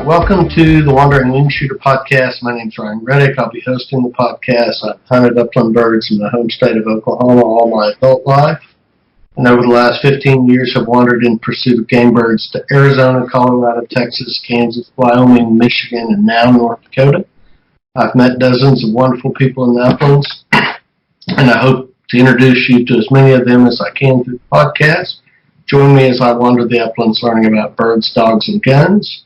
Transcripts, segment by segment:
Welcome to the Wandering Wingshooter podcast. My name's Ryan Reddick. I'll be hosting the podcast. I've hunted upland birds in the home state of Oklahoma all my adult life, and over the last 15 years have wandered in pursuit of game birds to Arizona, Colorado, Texas, Kansas, Wyoming, Michigan, and now North Dakota. I've met dozens of wonderful people in the uplands, and I hope to introduce you to as many of them as I can through the podcast. Join me as I wander the uplands learning about birds, dogs, and guns.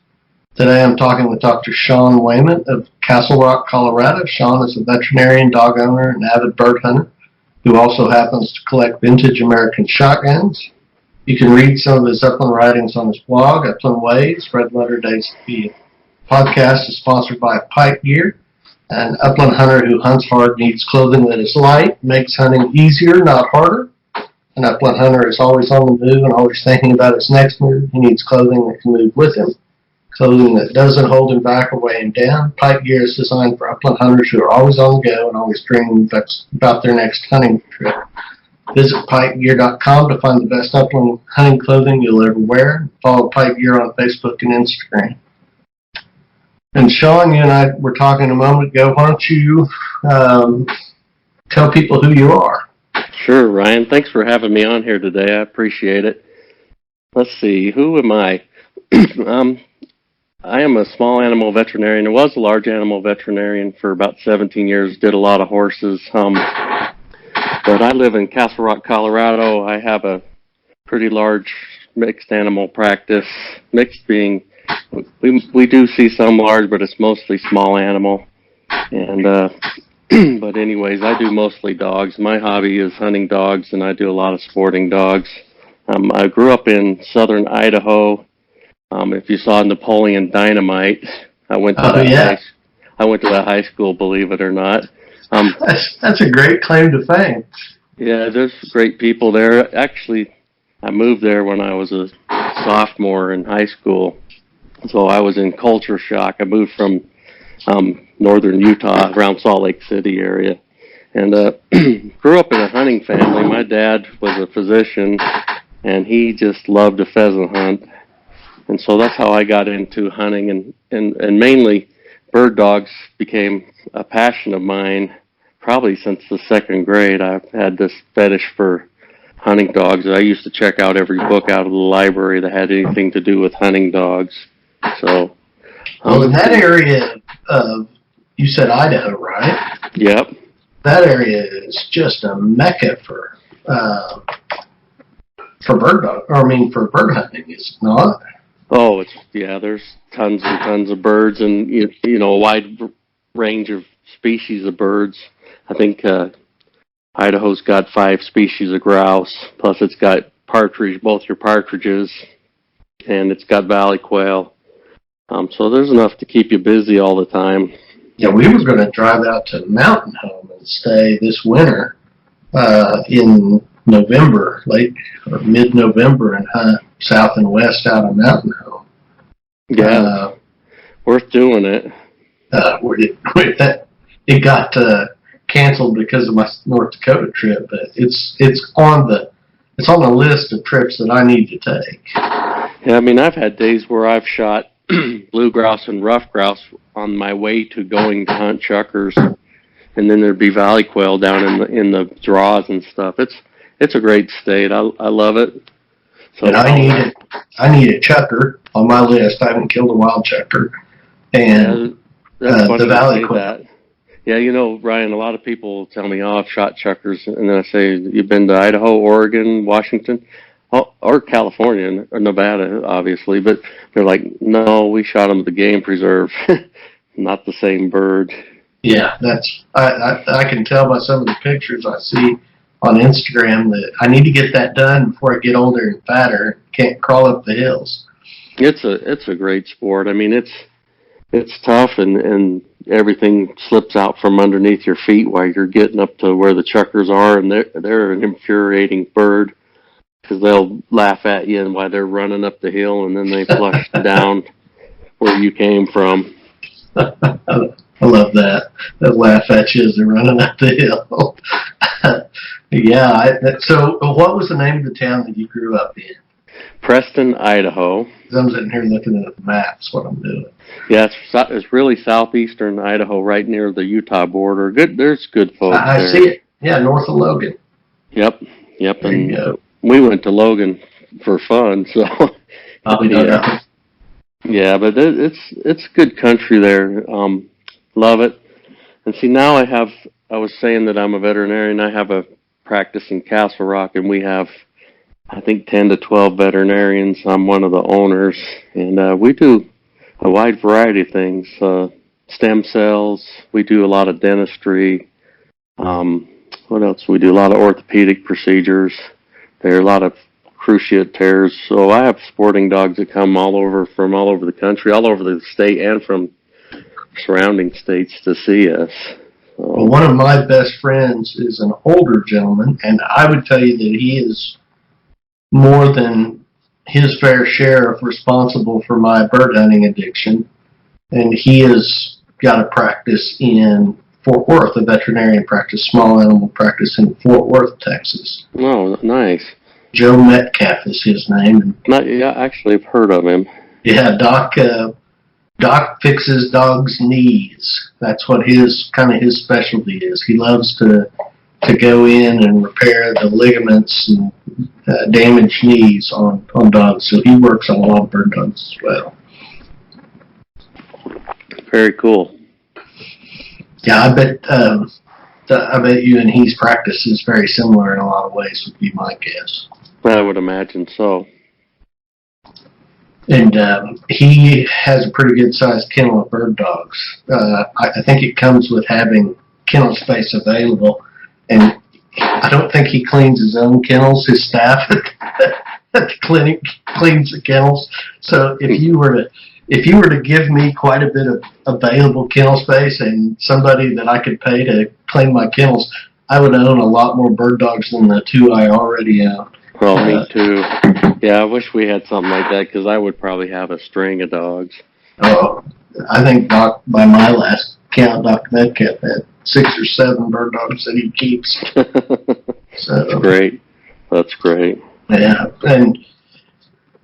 Today I'm talking with Dr. Shawn Wayment of Castle Rock, Colorado. Shawn is a veterinarian, dog owner, and avid bird hunter who also happens to collect vintage American shotguns. You can read some of his upland writings on his blog, Upland Ways, Red Letter Days. The podcast is sponsored by Pipe Gear. An upland hunter who hunts hard needs clothing that is light, makes hunting easier, not harder. An upland hunter is always on the move and always thinking about his next move. He needs clothing that can move with him. Clothing that doesn't hold him back or weigh him down. Pipe Gear is designed for upland hunters who are always on the go and always dreaming about their next hunting trip. Visit pipegear.com to find the best upland hunting clothing you'll ever wear. Follow Pipe Gear on Facebook and Instagram. And Shawn, you and I were talking a moment ago. Why don't you tell people who you are? Sure, Ryan. Thanks for having me on here today. I appreciate it. Let's see. Who am I? I am a small animal veterinarian. I was a large animal veterinarian for about 17 years, did a lot of horses. But I live in Castle Rock, Colorado. I have a pretty large mixed animal practice. Mixed being, we do see some large, but it's mostly small animal. And but anyways, I do mostly dogs. My hobby is hunting dogs, and I do a lot of sporting dogs. I grew up in southern Idaho. If you saw Napoleon Dynamite, I went to that high school, believe it or not. That's a great claim to fame. Yeah, there's great people there. Actually, I moved there when I was a sophomore in high school, so I was in culture shock. I moved from northern Utah, around Salt Lake City area, and grew up in a hunting family. My dad was a physician, and he just loved to pheasant hunt. And so that's how I got into hunting, and mainly bird dogs became a passion of mine probably since the second grade. I've had this fetish for hunting dogs. I used to check out every book out of the library that had anything to do with hunting dogs. So, well, in that area of, you said Idaho, right? Yep. That area is just a mecca for bird hunting, is it not? Oh, there's tons and tons of birds, and a wide range of species of birds. I think Idaho's got 5 species of grouse, plus it's got partridge, both your partridges, and it's got valley quail. So there's enough to keep you busy all the time. Yeah, we were going to drive out to Mountain Home and stay this winter in November, late or mid-November, and hunt south and west out of Mountain Home. Yeah, worth doing it. It got canceled because of my North Dakota trip, but it's on the list of trips that I need to take. Yeah, I mean, I've had days where I've shot blue grouse and rough grouse on my way to going to hunt chukars, and then there'd be valley quail down in the draws and stuff. It's a great state. I love it. So, and I need a chukar on my list. I haven't killed a wild chukar, and the valley quail. Yeah, Ryan, a lot of people tell me, I've shot chukars, and then I say, you've been to Idaho, Oregon, Washington, or California, or Nevada, obviously, but they're like, no, we shot them at the game preserve. Not the same bird. Yeah, I can tell by some of the pictures I see on Instagram that I need to get that done before I get older and fatter. Can't crawl up the hills. It's a great sport. I mean, it's tough, and everything slips out from underneath your feet while you're getting up to where the chukars are, and they're an infuriating bird because they'll laugh at you and while they're running up the hill, and then they flush down where you came from. I love that. They'll laugh at you as they're running up the hill. Yeah. So what was the name of the town that you grew up in? Preston, Idaho. I'm sitting here looking at the maps, what I'm doing. Yeah, it's really southeastern Idaho, right near the Utah border. There's good folks I there. see it. Yeah, north of Logan. Yep. There you go. We went to Logan for fun, so. Probably know nothing. Yeah, but it's good country there. Love it. And see, now I was saying that I'm a veterinarian. I have a practice in Castle Rock, and we have, I think, 10 to 12 veterinarians. I'm one of the owners, and we do a wide variety of things. Stem cells. We do a lot of dentistry. What else? We do a lot of orthopedic procedures. There are a lot of cruciate tears. So I have sporting dogs that come from all over the country, all over the state, and from surrounding states to see us. So. Well, one of my best friends is an older gentleman, and I would tell you that he is more than his fair share of responsible for my bird hunting addiction. And he has got a practice in Fort Worth, a veterinarian practice, small animal practice in Fort Worth, Texas. Oh, nice. Joe Metcalf is his name. Yeah, actually, I've heard of him. Yeah, Doc fixes dogs' knees. That's what his specialty is. He loves to go in and repair the ligaments and damaged knees on dogs. So he works on a lot of bird dogs as well. Very cool. Yeah, I bet you and his practice is very similar in a lot of ways, would be my guess. I would imagine so. And he has a pretty good-sized kennel of bird dogs. I think it comes with having kennel space available. And I don't think he cleans his own kennels. His staff at the clinic cleans the kennels. So if you were to give me quite a bit of available kennel space and somebody that I could pay to clean my kennels, I would own a lot more bird dogs than the two I already own. Well, me too. Yeah, I wish we had something like that, because I would probably have a string of dogs. Oh, I think Doc, by my last count, Dr. Metcalf had 6 or 7 bird dogs that he keeps. So that's great. That's great. Yeah, and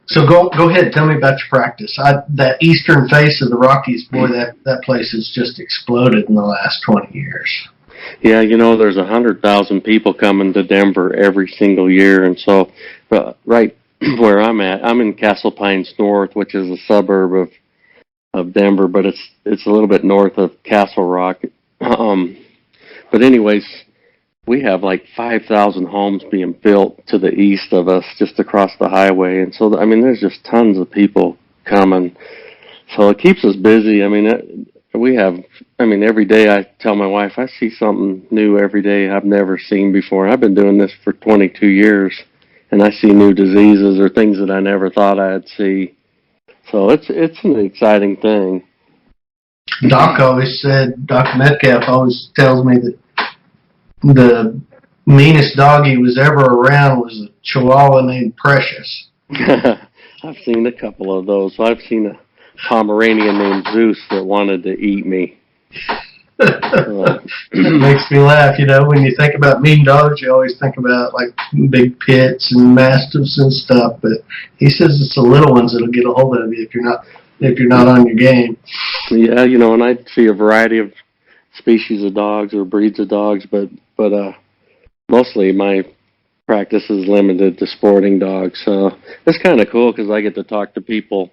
so go ahead. Tell me about your practice. That eastern face of the Rockies, boy, that place has just exploded in the last 20 years. Yeah, there's 100,000 people coming to Denver every single year, and so right where I'm at, I'm in Castle Pines North, which is a suburb of Denver, but it's a little bit north of Castle Rock. But anyways, we have like 5,000 homes being built to the east of us, just across the highway, and so there's just tons of people coming. So it keeps us busy. Every day I tell my wife, I see something new every day I've never seen before. I've been doing this for 22 years, and I see new diseases or things that I never thought I'd see. So it's an exciting thing. Dr. Metcalf always tells me that the meanest dog he was ever around was a Chihuahua named Precious. I've seen a couple of those. I've seen a Pomeranian named Zeus that wanted to eat me. It makes me laugh, when you think about mean dogs, you always think about like big pits and mastiffs and stuff, but he says it's the little ones that'll get a hold of you if you're not on your game. Yeah, and I see a variety of species of dogs or breeds of dogs, but mostly my practice is limited to sporting dogs. So it's kind of cool because I get to talk to people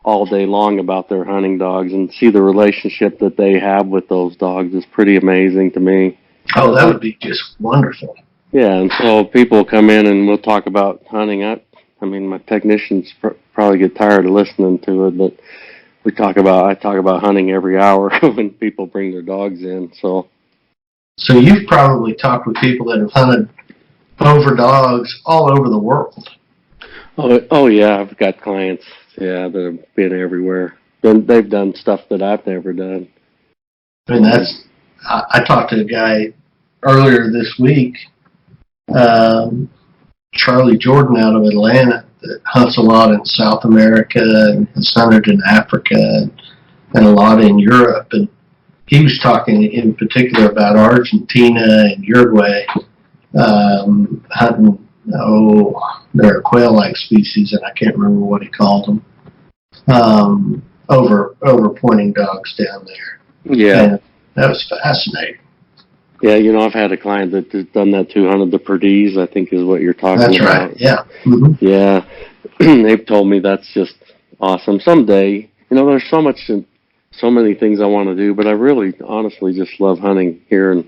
all day long about their hunting dogs and see the relationship that they have with those dogs is pretty amazing to me. Oh, that would be just wonderful. Yeah, and so people come in and we'll talk about hunting. My technicians probably get tired of listening to it, but I talk about hunting every hour when people bring their dogs in. So you've probably talked with people that have hunted over dogs all over the world. Oh yeah, I've got clients. Yeah, that have been everywhere. And they've done stuff that I've never done. And I talked to a guy earlier this week, Charlie Jordan out of Atlanta, that hunts a lot in South America and has hunted in Africa and a lot in Europe. And he was talking in particular about Argentina and Uruguay, hunting they're a quail-like species, and I can't remember what he called them. Over pointing dogs down there. Yeah. And that was fascinating. Yeah, I've had a client that has done that too, hunted the perdees, I think is what you're talking That's about. right, yeah. Mm-hmm. Yeah. They've told me that's just awesome. Someday, there's so many things I want to do, but I really, honestly, just love hunting here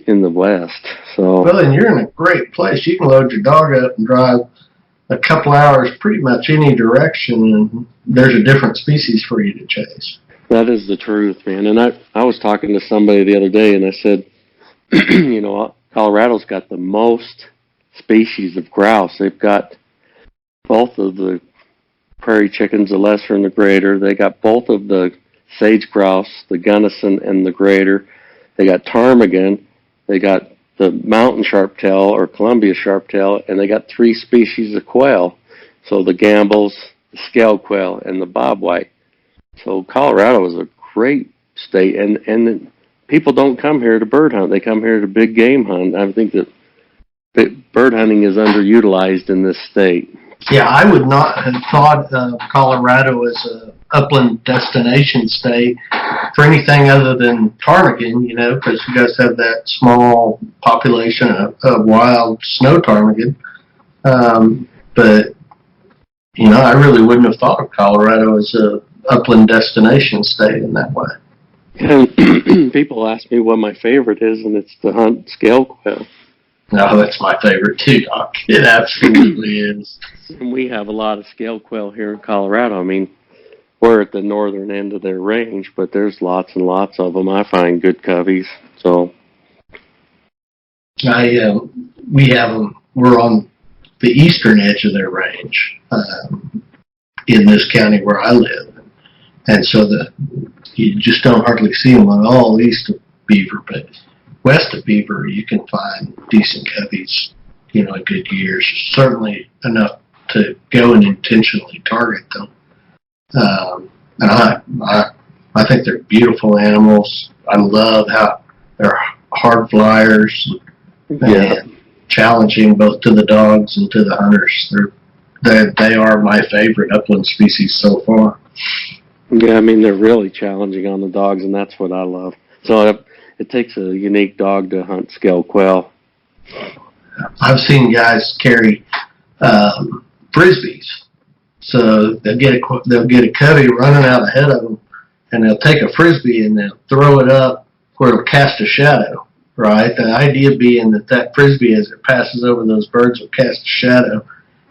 in the West. So. Well, and you're in a great place. You can load your dog up and drive a couple hours pretty much any direction, and there's a different species for you to chase. That is the truth, man. And I was talking to somebody the other day, and I said, Colorado's got the most species of grouse. They've got both of the prairie chickens, the lesser and the greater. They got both of the sage grouse, the Gunnison and the greater. They got ptarmigan. They got the mountain sharptail or Columbia sharptail, and they got 3 species of quail. So the gambles, the scale quail, and the bobwhite. So Colorado is a great state, and people don't come here to bird hunt. They come here to big game hunt. I think that bird hunting is underutilized in this state. Yeah, I would not have thought of Colorado as a upland destination state for anything other than ptarmigan, because you guys have that small population of wild snow ptarmigan. But, I really wouldn't have thought of Colorado as a upland destination state in that way. And people ask me what my favorite is, and it's to hunt scale quail. No, that's my favorite too, Doc. It absolutely is. And we have a lot of scale quail here in Colorado. I mean, we're at the northern end of their range, but there's lots and lots of them. I find good coveys. So, we have them. We're on the eastern edge of their range in this county where I live, and so you just don't hardly see them at all east of Beaver, but west of Beaver you can find decent coveys, in good years. Certainly enough to go and intentionally target them. And I think they're beautiful animals. I love how they're hard flyers and challenging both to the dogs and to the hunters. They are my favorite upland species so far. Yeah, I mean, they're really challenging on the dogs, and that's what I love. So it takes a unique dog to hunt scale quail. I've seen guys carry frisbees. So they'll get a covey running out ahead of them, and they'll take a frisbee and they'll throw it up where it'll cast a shadow, right? The idea being that frisbee, as it passes over those birds, will cast a shadow,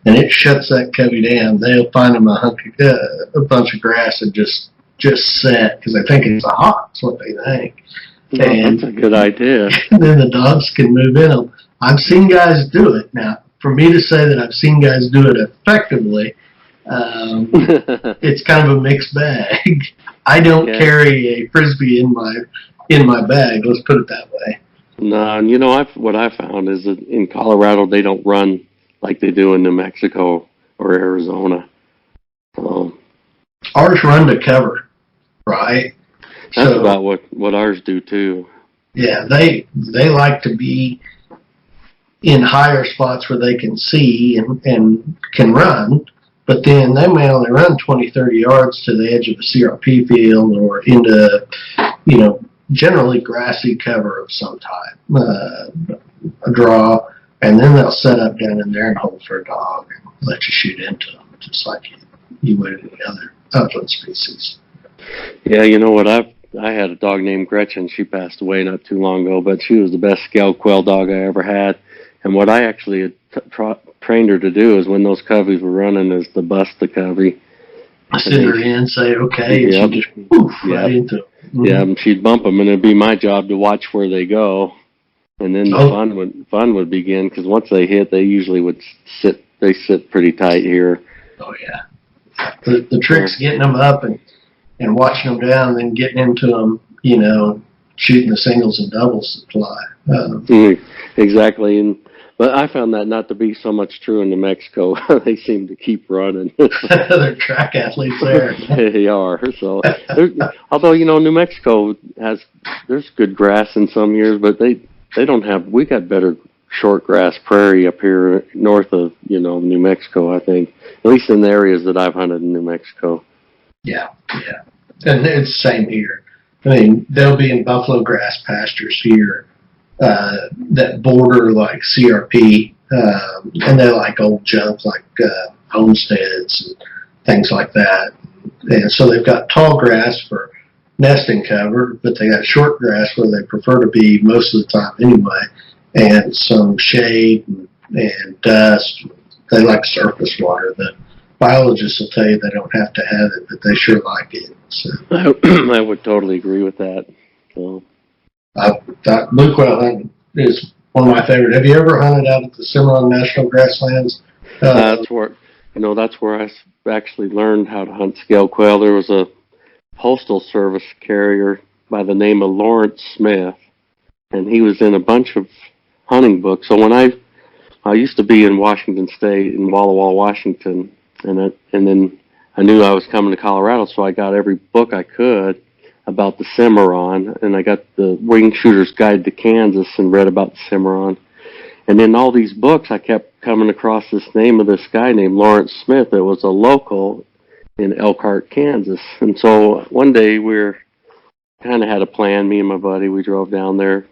and it shuts that covey down. They'll find them a bunch of grass and just set, because they think it's a hawk. That's what they think. Well, and that's a good idea. And then the dogs can move in them. I've seen guys do it. Now, for me to say that I've seen guys do it effectively, it's kind of a mixed bag. I don't carry a frisbee in my bag. Let's put it that way. No, and what I found is that in Colorado they don't run like they do in New Mexico or Arizona. Ours run to cover, right? That's about what ours do too. Yeah, they like to be in higher spots where they can see and can run, but then they may only run 20, 30 yards to the edge of a CRP field or into, generally grassy cover of some type, a draw, and then they'll set up down in there and hold for a dog and let you shoot into them, just like you would any other upland species. Yeah, you know what? I had a dog named Gretchen. She passed away not too long ago, but she was the best scale quail dog I ever had. And what I actually had trained her to do is when those coveys were running is to bust the covey. Sit her in, say, okay, and she just poof right into it. Mm-hmm. Yeah, and she'd bump them, and it'd be my job to watch where they go. And then the fun would begin, because once they hit, they usually would sit pretty tight here. Oh, yeah. The trick's getting them up and watching them down, and then getting into them, shooting the singles and doubles that fly. Exactly. But I found that not to be so much true in New Mexico. They seem to keep running. They're track athletes there. They are. So, although, New Mexico there's good grass in some years, but they don't have, we got better short grass prairie up here north of, New Mexico, I think. At least in the areas that I've hunted in New Mexico. Yeah, yeah. And it's the same here. I mean, they'll be in buffalo grass pastures here that border like CRP, and they like old junk like homesteads and things like that. And so they've got tall grass for nesting cover, but they got short grass where they prefer to be most of the time anyway, and some shade and dust. They like surface water. The biologists will tell you they don't have to have it, but they sure like it. So I would totally agree with that. So blue quail hunting is one of my favorite. Have you ever hunted out at the Cimarron National Grasslands? That's where I actually learned how to hunt scale quail. There was a postal service carrier by the name of Lawrence Smith, and he was in a bunch of hunting books. So when I used to be in Washington State, in Walla Walla, Washington, and then I knew I was coming to Colorado, so I got every book I could about the Cimarron, and I got the Wingshooter's Guide to Kansas and read about the Cimarron. And in all these books, I kept coming across this name of this guy named Lawrence Smith that was a local in Elkhart, Kansas. And so one day we kind of had a plan, me and my buddy, we drove down there.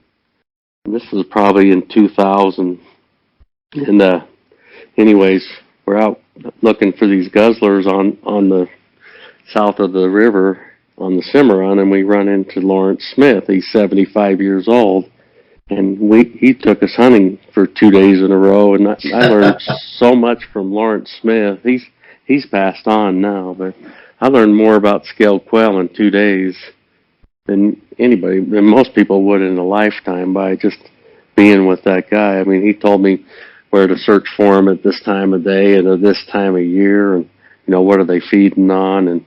And this was probably in 2000. And anyways, we're out looking for these guzzlers on the south of the river on the Cimarron, and we run into Lawrence Smith. He's 75 years old, and he took us hunting for 2 days in a row, and I learned so much from Lawrence Smith. He's passed on now, but I learned more about scaled quail in 2 days than most people would in a lifetime by just being with that guy. I mean, he told me where to search for them at this time of day and at this time of year, and what are they feeding on. And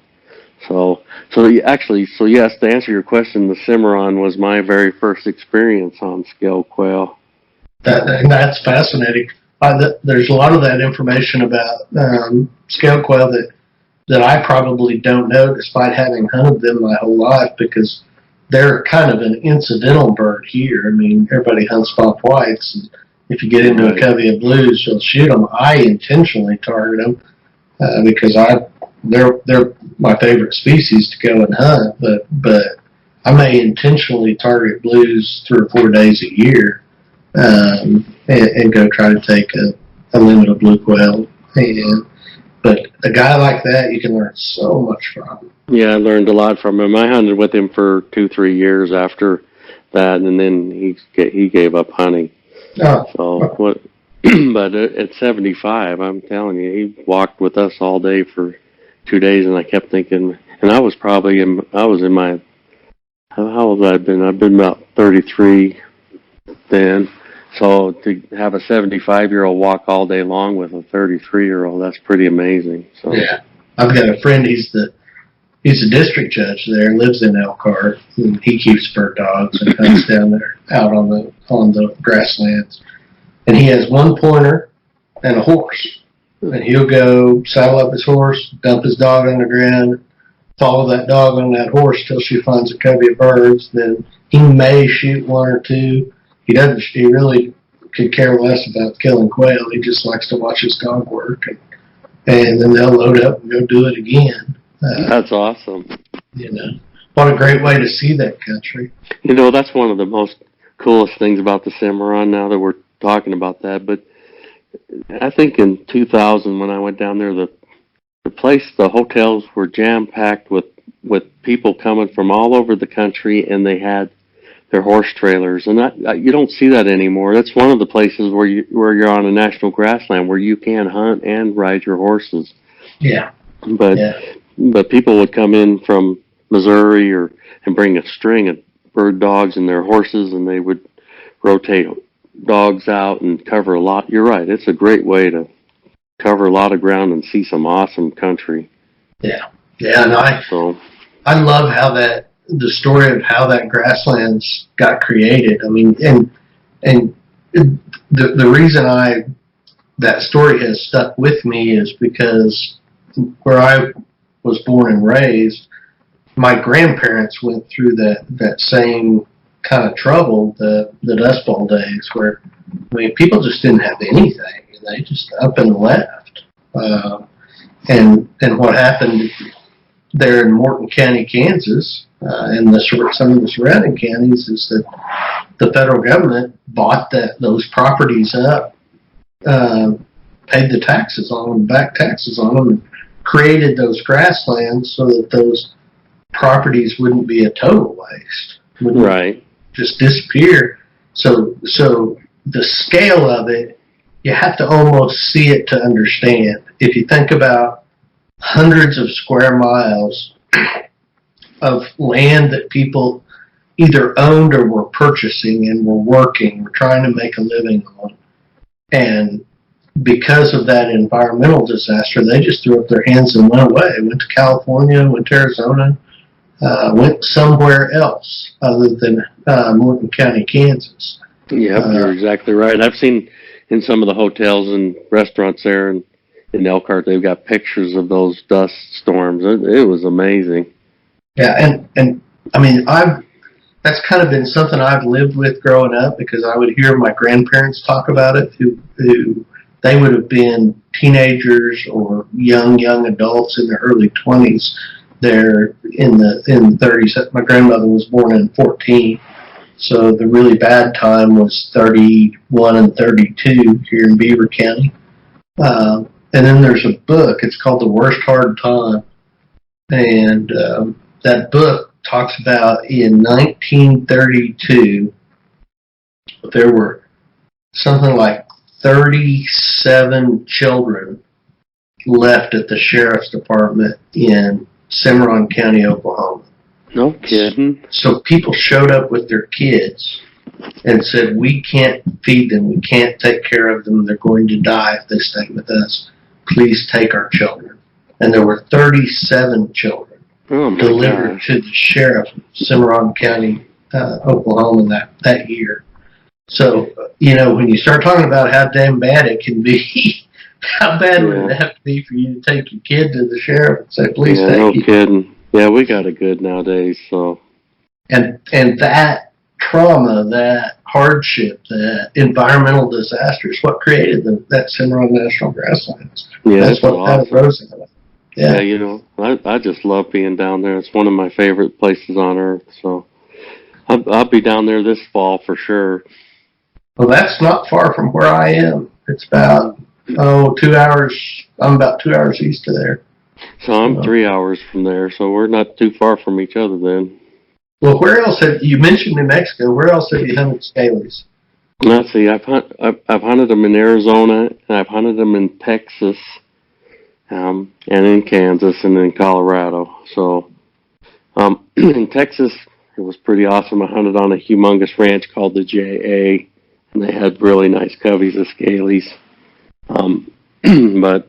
so yes, to answer your question, the Cimarron was my very first experience on scaled quail. That's fascinating. There's a lot of that information about scaled quail that I probably don't know, despite having hunted them my whole life, because they're kind of an incidental bird here. I mean, everybody hunts bop whites, and if you get into a covey of blues, you'll shoot them. I intentionally target them because they're my favorite species to go and hunt. But I may intentionally target blues 3 or 4 days a year and go try to take a limit of blue quail. But a guy like that, you can learn so much from. Yeah, I learned a lot from him. I hunted with him for 2-3 years after that, and then he gave up hunting. Oh. So what? But at 75, I'm telling you, he walked with us all day for 2 days, and I kept thinking. And I was in my, how old I've been? I've been about 33 then. So to have a 75-year-old walk all day long with a 33-year-old, that's pretty amazing. So yeah, I've got a friend. He's a district judge there, lives in Elkhart, and he keeps bird dogs and hunts down there out on the grasslands. And he has one pointer and a horse. And he'll go saddle up his horse, dump his dog on the ground, follow that dog on that horse till she finds a covey of birds. Then he may shoot 1 or 2. He really could care less about killing quail. He just likes to watch his dog work. And then they'll load up and go do it again. That's awesome. What a great way to see that country. That's one of the most coolest things about the Cimarron, now that we're talking about that. But I think in 2000, when I went down there, the hotels were jam-packed with people coming from all over the country, and they had their horse trailers. And you don't see that anymore. That's one of the places where you're on a national grassland where you can hunt and ride your horses. Yeah. But people would come in from Missouri and bring a string of bird dogs and their horses, and they would rotate dogs out and cover a lot. You're right. It's a great way to cover a lot of ground and see some awesome country. Yeah. And I love the story of how that grasslands got created. I mean, and the reason that story has stuck with me is because where I was born and raised, my grandparents went through that same kind of troubled the Dust Bowl days where, I mean, people just didn't have anything. They just up and left. And what happened there in Morton County, Kansas, and some of the surrounding counties is that the federal government bought those properties up, paid the taxes on them, back taxes on them, and created those grasslands so that those properties wouldn't be a total waste. Right. Just disappear. So the scale of it, you have to almost see it to understand. If you think about hundreds of square miles of land that people either owned or were purchasing and were working, were trying to make a living on, and because of that environmental disaster, they just threw up their hands and went away. Went to California, went to Arizona, went somewhere else other than Morton County, Kansas. Yeah, you're exactly right. I've seen in some of the hotels and restaurants there in Elkhart, they've got pictures of those dust storms. It was amazing. Yeah, and I mean, that's kind of been something I've lived with growing up because I would hear my grandparents talk about it, who they would have been teenagers or young adults in their early 20s there in the 30s. My grandmother was born in 14, so the really bad time was 31 and 32 here in Beaver County. And then there's a book, it's called The Worst Hard Time, and that book talks about in 1932 there were something like 37 children left at the sheriff's department in Cimarron County, Oklahoma. No kidding. So people showed up with their kids and said, we can't feed them, we can't take care of them, they're going to die if they stay with us. Please take our children. And there were 37 children delivered to the sheriff of Cimarron County, Oklahoma that year. So, when you start talking about how damn bad it can be, how bad would it have to be for you to take your kid to the sheriff and say, please take no you? Kidding. Yeah, we got it good nowadays, so. And that trauma, that hardship, that environmental disaster is what created that Cimarron National Grasslands. Yeah, that's what awesome. arose out of it. Yeah, I just love being down there. It's one of my favorite places on earth, so I'll be down there this fall for sure. Well, that's not far from where I am. It's about 2 hours. I'm about 2 hours east of there. So I'm 3 hours from there, so we're not too far from each other then. Well, where else you mentioned New Mexico? Where else have you hunted scalies? Let's see. I've hunted them in Arizona, and I've hunted them in Texas, and in Kansas, and in Colorado. So, in Texas, it was pretty awesome. I hunted on a humongous ranch called the JA, and they had really nice coveys of scalies. But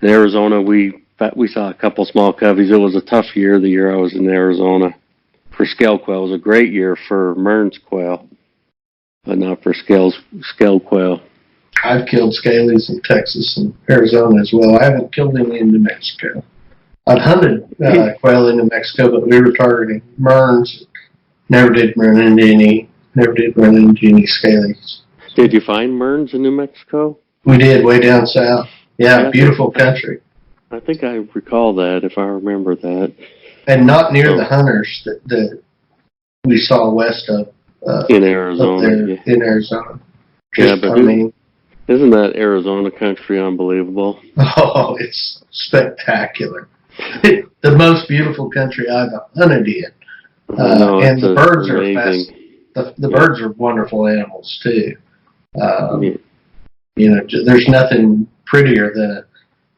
in Arizona, we saw a couple small coveys. It was a tough year, the year I was in Arizona. For scale quail, it was a great year for Mearns quail, but not for scale quail. I've killed scalies in Texas and Arizona as well. I haven't killed any in New Mexico. I've hunted quail in New Mexico, but we were targeting Mearns. Never did run into any scalies. Did you find Mearns in New Mexico? We did, way down south. Yeah, beautiful country. I think I recall that, if I remember that. And not near the hunters that we saw west of. In Arizona. In Arizona. Isn't that Arizona country unbelievable? Oh, it's spectacular. The most beautiful country I've hunted in. And the birds are the birds are wonderful animals too. There's nothing prettier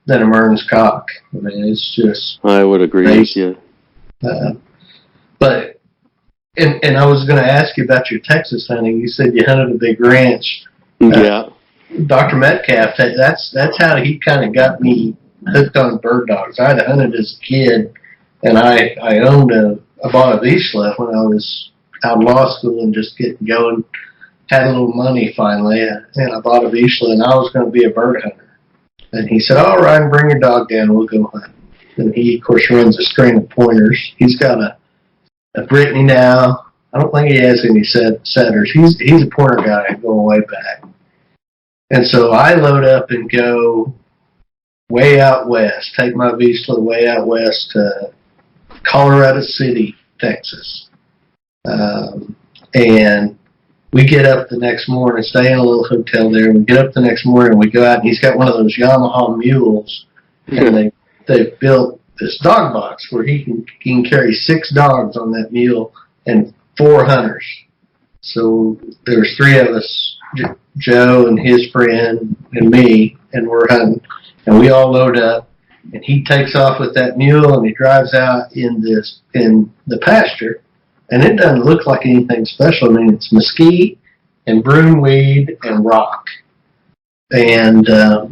than a Mearns cock. I mean, it's just. I would agree with you. But I was going to ask you about your Texas hunting. You said you hunted a big ranch. Yeah. Dr. Metcalf, that's how he kind of got me hooked on bird dogs. I had hunted as a kid, and I bought a Vizsla when I was out of law school and just getting going. Had a little money finally, and I bought a Vizsla, and I was going to be a bird hunter. And he said, all right, bring your dog down, we'll go hunt. And he, of course, runs a string of pointers. He's got a Brittany now, I don't think he has any setters. He's a pointer guy going way back. And so I load up and go way out west, take my Vizsla way out west to Colorado City, Texas. And we get up the next morning, stay in a little hotel there. We get up the next morning, we go out, and he's got one of those Yamaha mules, and they've built this dog box where he can carry 6 dogs on that mule and 4 hunters. So there's 3 of us, Joe and his friend and me, and we're hunting. And we all load up, and he takes off with that mule, and he drives out in the pasture, and it doesn't look like anything special. I mean, it's mesquite and broomweed and rock. And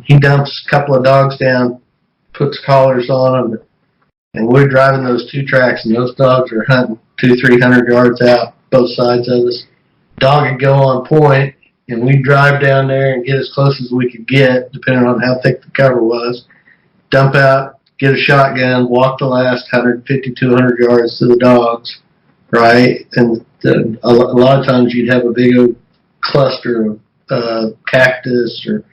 he dumps a couple of dogs down, puts collars on them, and we're driving those 2 tracks, and those dogs are hunting 200-300 yards out, both sides of us. Dog would go on point, and we'd drive down there and get as close as we could get, depending on how thick the cover was. Dump out, get a shotgun, walk the last 150, 200 yards to the dogs, right? And a lot of times you'd have a big old cluster of cactus or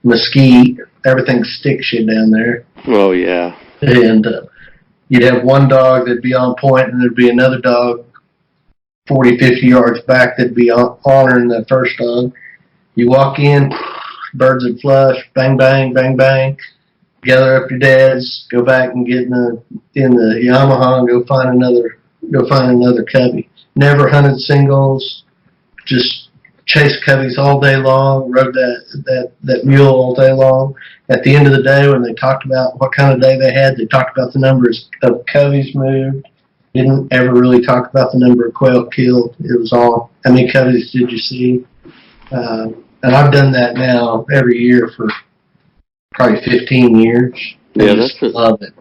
mesquite. Everything sticks you down there. Oh, yeah. And you'd have one dog that'd be on point, and there'd be another dog 40, 50 yards back that'd be honoring that first dog. You walk in, birds would flush, bang, bang, bang, bang. Gather up your dads, go back and get in the Yamaha and go find another covey. Never hunted singles, just chased coveys all day long, rode that mule all day long. At the end of the day, when they talked about what kind of day they had, they talked about the numbers of coveys moved. Didn't ever really talk about the number of quail killed. It was all, how many coveys did you see? And I've done that now every year for probably 15 years. Yeah, love it.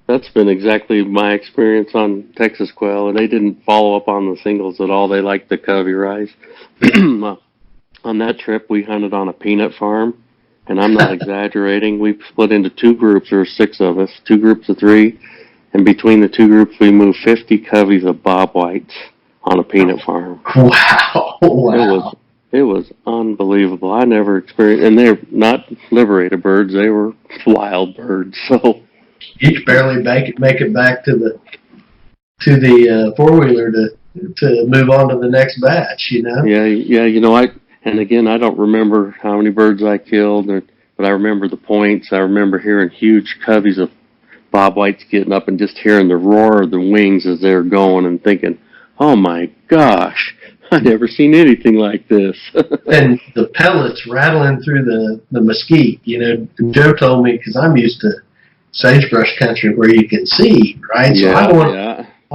That's been exactly my experience on Texas quail, and they didn't follow up on the singles at all. They liked the covey rise. On that trip, we hunted on a peanut farm, and I'm not exaggerating. We split into 2 groups. There were 6 of us, 2 groups of 3, and between the 2 groups, we moved 50 coveys of bobwhites on a peanut farm. Wow. It was unbelievable. I never experienced, and they're not liberated birds. They were wild birds. So you could barely make it back to the 4-wheeler to move on to the next batch. You know. Yeah. You know, I don't remember how many birds I killed, but I remember the points. I remember hearing huge coveys of bobwhites getting up and just hearing the roar of the wings as they're going and thinking, "Oh my gosh, I never seen anything like this." And the pellets rattling through the mesquite. You know, Joe told me, because I'm used to sagebrush country where you can see, right? So I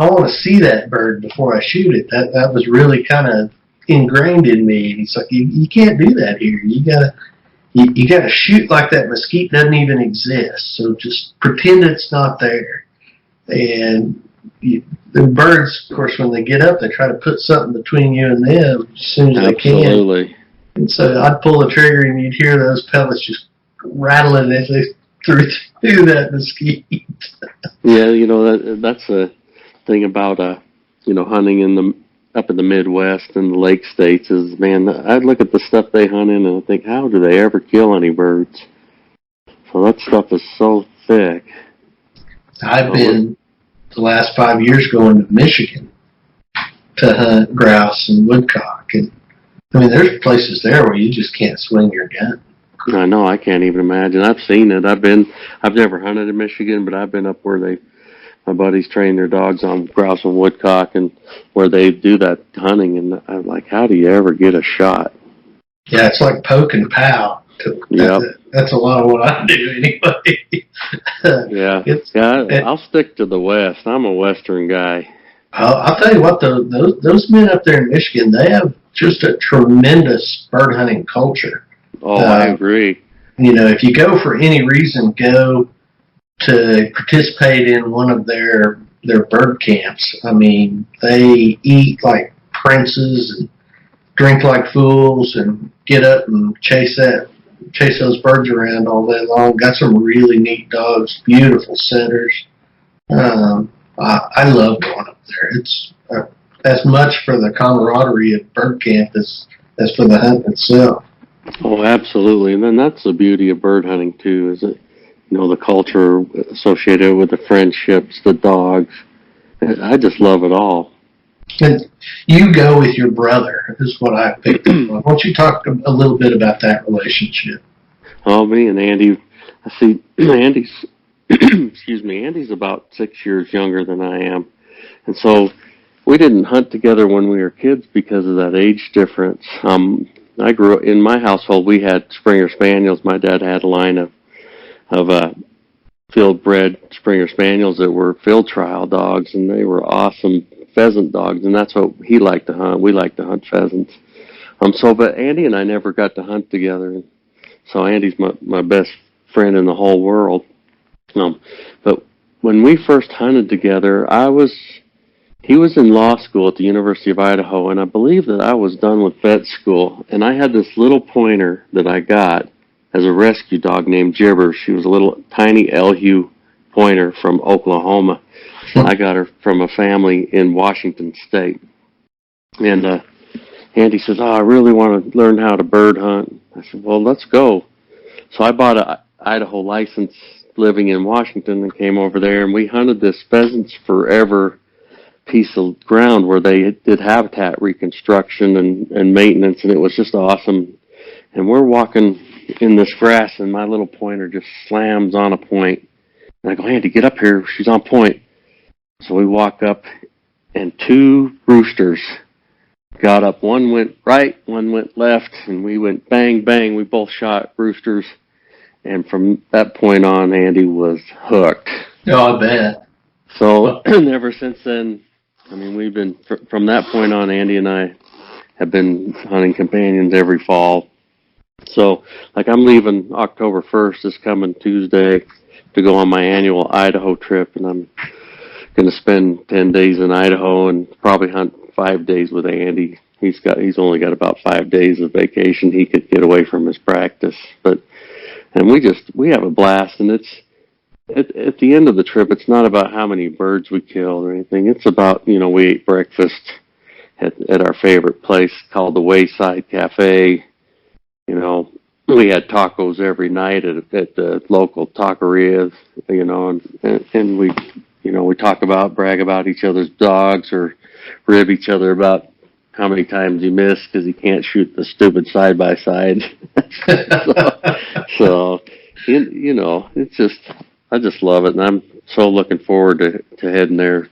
want to see that bird before I shoot it. That was really kind of ingrained in me. He's like, you can't do that here. You gotta shoot like that mesquite doesn't even exist. So just pretend it's not there. And the birds, of course, when they get up, they try to put something between you and them as soon as they can. Absolutely. And so I'd pull the trigger, and you'd hear those pellets just rattling as they through that mesquite. Yeah, you know, that's the thing about hunting up in the Midwest and the Lake States is, man, I'd look at the stuff they hunt in and I think, how do they ever kill any birds? So that stuff is so thick. I've been the last 5 years going to Michigan to hunt grouse and woodcock, and I mean, there's places there where you just can't swing your gun. I know, I can't even imagine. I've seen it. I've never hunted in Michigan, but I've been up where my buddies train their dogs on grouse and woodcock, and where they do that hunting, and I'm like, how do you ever get a shot? Yeah, it's like poke and pow. Yep. That's a lot of what I do anyway. I'll stick to the West. I'm a Western guy. I'll tell you what, those men up there in Michigan, they have just a tremendous bird hunting culture. Oh, I agree. You know, if you go for any reason, go to participate in one of their bird camps. I mean, they eat like princes and drink like fools and get up and chase those birds around all day long. Got some really neat dogs, beautiful setters. I love going up there. It's as much for the camaraderie of bird camp as for the hunt itself. Oh, absolutely. And then that's the beauty of bird hunting too, is that, the culture associated with the friendships, the dogs. I just love it all. And you go with your brother, is what I picked up on. Why don't you talk a little bit about that relationship? Oh, me and Andy, I see Andy's, excuse me, Andy's about 6 years younger than I am. And so we didn't hunt together when we were kids because of that age difference. I grew up, in my household, we had Springer Spaniels. My dad had a line of field-bred Springer Spaniels that were field trial dogs, and they were awesome pheasant dogs, and that's what he liked to hunt. We liked to hunt pheasants. But Andy and I never got to hunt together. So Andy's my best friend in the whole world. But when we first hunted together, he was in law school at the University of Idaho, and I believe that I was done with vet school, and I had this little pointer that I got as a rescue dog named Gibber. She was a little tiny Elhew pointer from Oklahoma. I got her from a family in Washington State. And Andy says, I really want to learn how to bird hunt. I said, well, let's go. So I bought an Idaho license living in Washington and came over there, and we hunted this Pheasants Forever piece of ground where they did habitat reconstruction and maintenance, and it was just awesome. And we're walking in this grass, and my little pointer just slams on a point. And I go, Andy, get up here. She's on point. So we walk up, and two roosters got up. One went right, one went left, and we went bang, bang. We both shot roosters. And from that point on, Andy was hooked. Oh, I bet. So ever since then, we've been, from that point on, Andy and I have been hunting companions every fall. So, I'm leaving October 1st, this coming Tuesday, to go on my annual Idaho trip, and I'm going to spend 10 days in Idaho and probably hunt 5 days with Andy. He's only got about 5 days of vacation. He could get away from his practice, and we have a blast. And it's at the end of the trip, it's not about how many birds we killed or anything. It's about, we ate breakfast at our favorite place called the Wayside Cafe. We had tacos every night at the local taquerias, and we brag about each other's dogs or rib each other about how many times he missed because he can't shoot the stupid side-by-side. so it's just, I just love it, and I'm so looking forward to heading there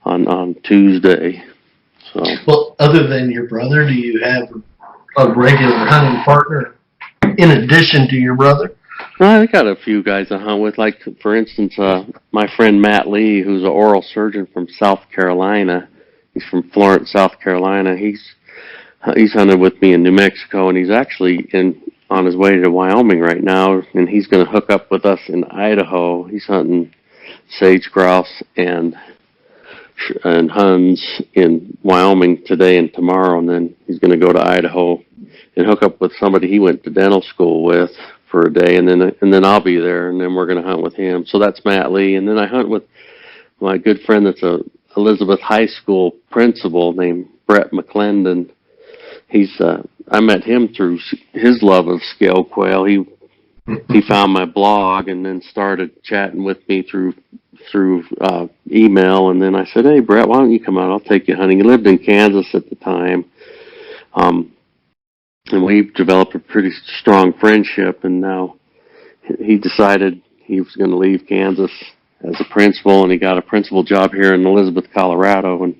on Tuesday. So. Well, other than your brother, do you have a regular hunting partner in addition to your brother? I got a few guys I hunt with, like, for instance, my friend Matt Lee, who's an oral surgeon from South Carolina. He's from Florence, South Carolina. He's hunted with me in New Mexico, and he's actually on his way to Wyoming right now, and he's going to hook up with us in Idaho. He's hunting sage grouse and huns in Wyoming today and tomorrow, and then he's going to go to Idaho and hook up with somebody he went to dental school with for a day, and then I'll be there, and then we're going to hunt with him. So that's Matt Lee. And then I hunt with my good friend that's a Elizabeth High School principal named Brett McClendon. I met him through his love of scale quail. He found my blog and then started chatting with me through email, and then I said, hey, Brett, why don't you come out? I'll take you hunting. He lived in Kansas at the time. And we developed a pretty strong friendship, and now he decided he was going to leave Kansas as a principal, and he got a principal job here in Elizabeth, Colorado, and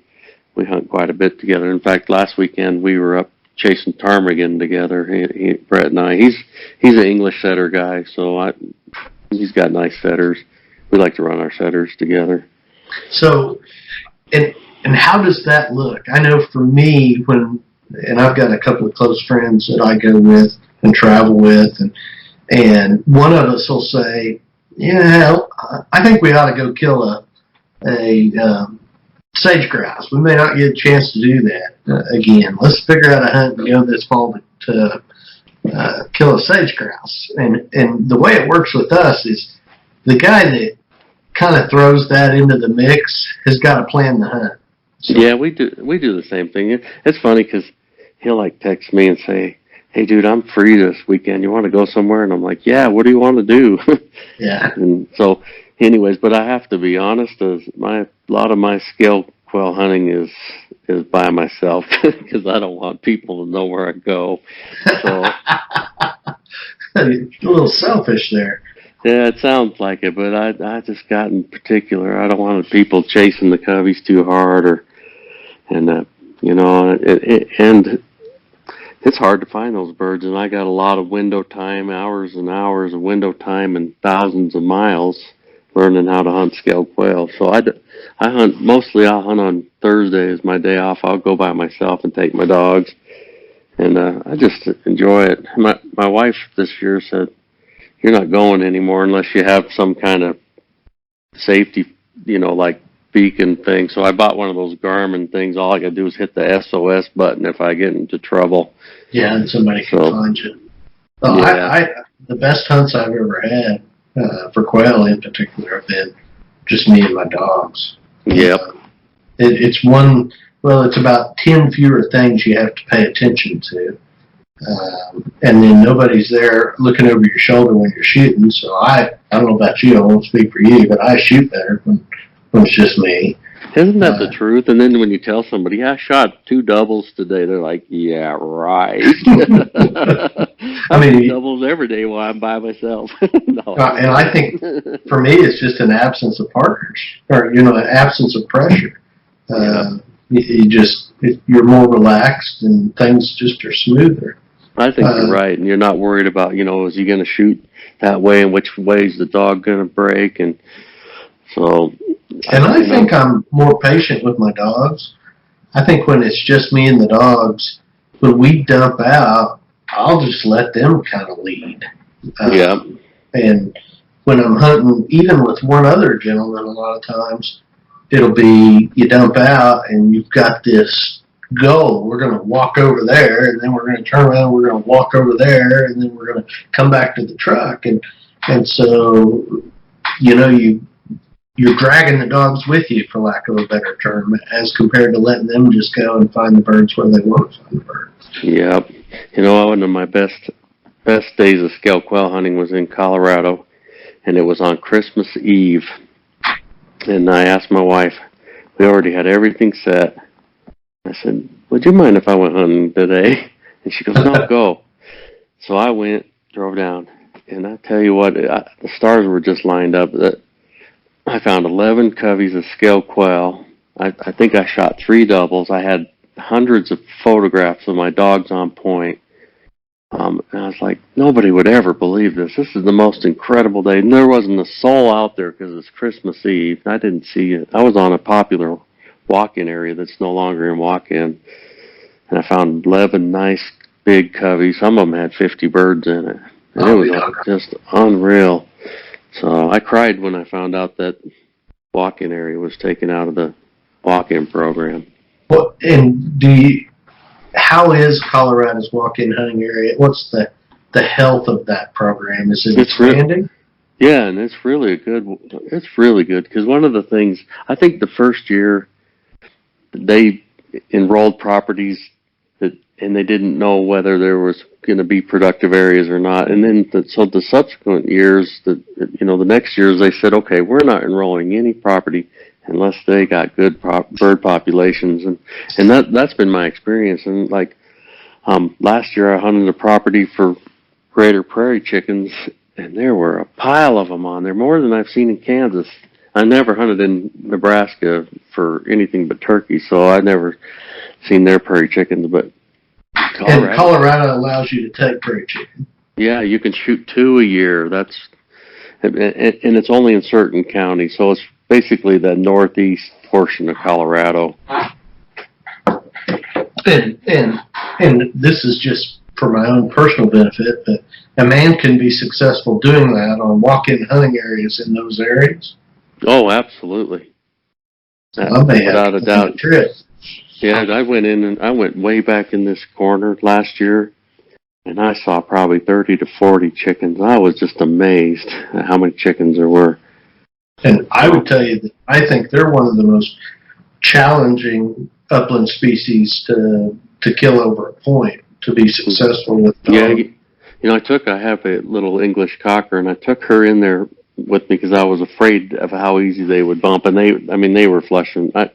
we hunt quite a bit together. In fact, last weekend we were up chasing ptarmigan together, Brett and I. He's an English setter guy, so he's got nice setters. We like to run our setters together. So, and how does that look? I know for me, and I've got a couple of close friends that I go with and travel with, and one of us will say, I think we ought to go kill a sage grouse. We may not get a chance to do that again. Let's figure out a hunt and go this fall to kill a sage grouse. And the way it works with us is the guy that kind of throws that into the mix has got to plan the hunt. So, Yeah, we do the same thing. It's funny because he'll like text me and say, "Hey, dude, I'm free this weekend. You want to go somewhere?" And I'm like, "Yeah, what do you want to do?" yeah. And so, anyways, but I have to be honest, as a lot of my scale quail hunting is by myself because I don't want people to know where I go. So A little selfish there. yeah, it sounds like it, but I just got in particular. I don't want people chasing the coveys too hard, and you know, and it's hard to find those birds, and I got a lot of window time, hours and hours of window time, and thousands of miles learning how to hunt scaled quail. So I hunt mostly. I'll hunt on Thursday as my day off. I'll go by myself and take my dogs, and I just enjoy it. My wife this year said, "You're not going anymore unless you have some kind of safety, like beacon thing." So I bought one of those Garmin things. All I gotta do is hit the SOS button if I get into trouble. Yeah, and somebody can find you. Well, Yeah. the best hunts I've ever had for quail in particular have been just me and my dogs. Yep. It's it's about 10 fewer things you have to pay attention to. And then nobody's there looking over your shoulder when you're shooting. So I don't know about you, I won't speak for you, but I shoot better when it's just me. Isn't that the truth? And then when you tell somebody, "Yeah, I shot 2 doubles today," they're like, "Yeah, right." I mean, doubles every day while I'm by myself. No. And I think for me, it's just an absence of partners, or an absence of pressure. You're more relaxed, and things just are smoother. I think you're right, and you're not worried about, is he going to shoot that way, and which way is the dog going to break, and so. And I think I'm more patient with my dogs. I think when it's just me and the dogs, when we dump out, I'll just let them kind of lead. And when I'm hunting, even with one other gentleman, a lot of times it'll be you dump out and you've got this goal. We're going to walk over there, and then we're going to turn around. We're going to walk over there, and then we're going to come back to the truck. And so you're dragging the dogs with you, for lack of a better term, as compared to letting them just go and find the birds where they want to find the birds. Yep. One of my best days of scale quail hunting was in Colorado, and it was on Christmas Eve. And I asked my wife, we already had everything set. I said, "Would you mind if I went hunting today?" And she goes, "No, go." So I went, drove down, and I tell you what, the stars were just lined up. That I found 11 coveys of scale quail. I think I shot 3 doubles. I had hundreds of photographs of my dogs on point. And I was like, nobody would ever believe this. This is the most incredible day. And there wasn't a soul out there because it's Christmas Eve. I didn't see it. I was on a popular walk-in area that's no longer in walk-in. And I found 11 nice big coveys. Some of them had 50 birds in it. And it was just unreal. So I cried when I found out that walk-in area was taken out of the walk-in program. Well, and how is Colorado's walk-in hunting area? What's the health of that program? Is it expanding? Yeah, and it's really good because one of the things, I think the first year they enrolled properties and they didn't know whether there was going to be productive areas or not. And then so the subsequent years, the next years they said, okay, we're not enrolling any property unless they got good bird populations. And that's been my experience. And like last year I hunted a property for greater prairie chickens, and there were a pile of them on there, more than I've seen in Kansas. I never hunted in Nebraska for anything but turkey, so I've never seen their prairie chickens, but Colorado allows you to take prairie chicken. Yeah, you can shoot 2 a year. And it's only in certain counties, so it's basically the northeast portion of Colorado. And this is just for my own personal benefit, but a man can be successful doing that on walk-in hunting areas in those areas. Oh, absolutely. Without a doubt. Yeah, I went way back in this corner last year, and I saw probably 30 to 40 chickens. I was just amazed at how many chickens there were. And I would tell you that I think they're one of the most challenging upland species to kill over a point to be successful with dogs. Yeah, I have a little English cocker, and I took her in there with me because I was afraid of how easy they would bump. And they were flushing. I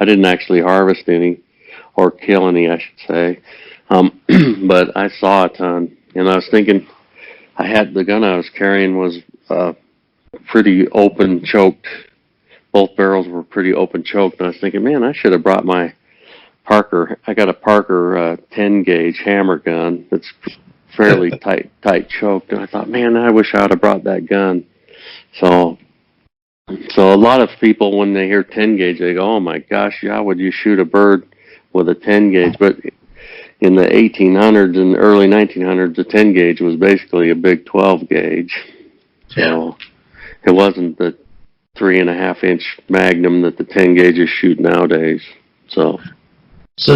didn't actually harvest any or kill any, I should say. But I saw a ton, and I was thinking, the gun I was carrying was pretty open choked. Both barrels were pretty open choked, and I was thinking, man, I should have brought my Parker. I got a Parker 10 gauge hammer gun that's fairly tight choked, and I thought, man, I wish I would have brought that gun. So a lot of people, when they hear 10 gauge, they go, oh my gosh, how would you shoot a bird with a 10 gauge? But in the 1800s and early 1900s, the 10 gauge was basically a big 12 gauge. So it wasn't the 3.5-inch Magnum that the 10 gauges shoot nowadays. So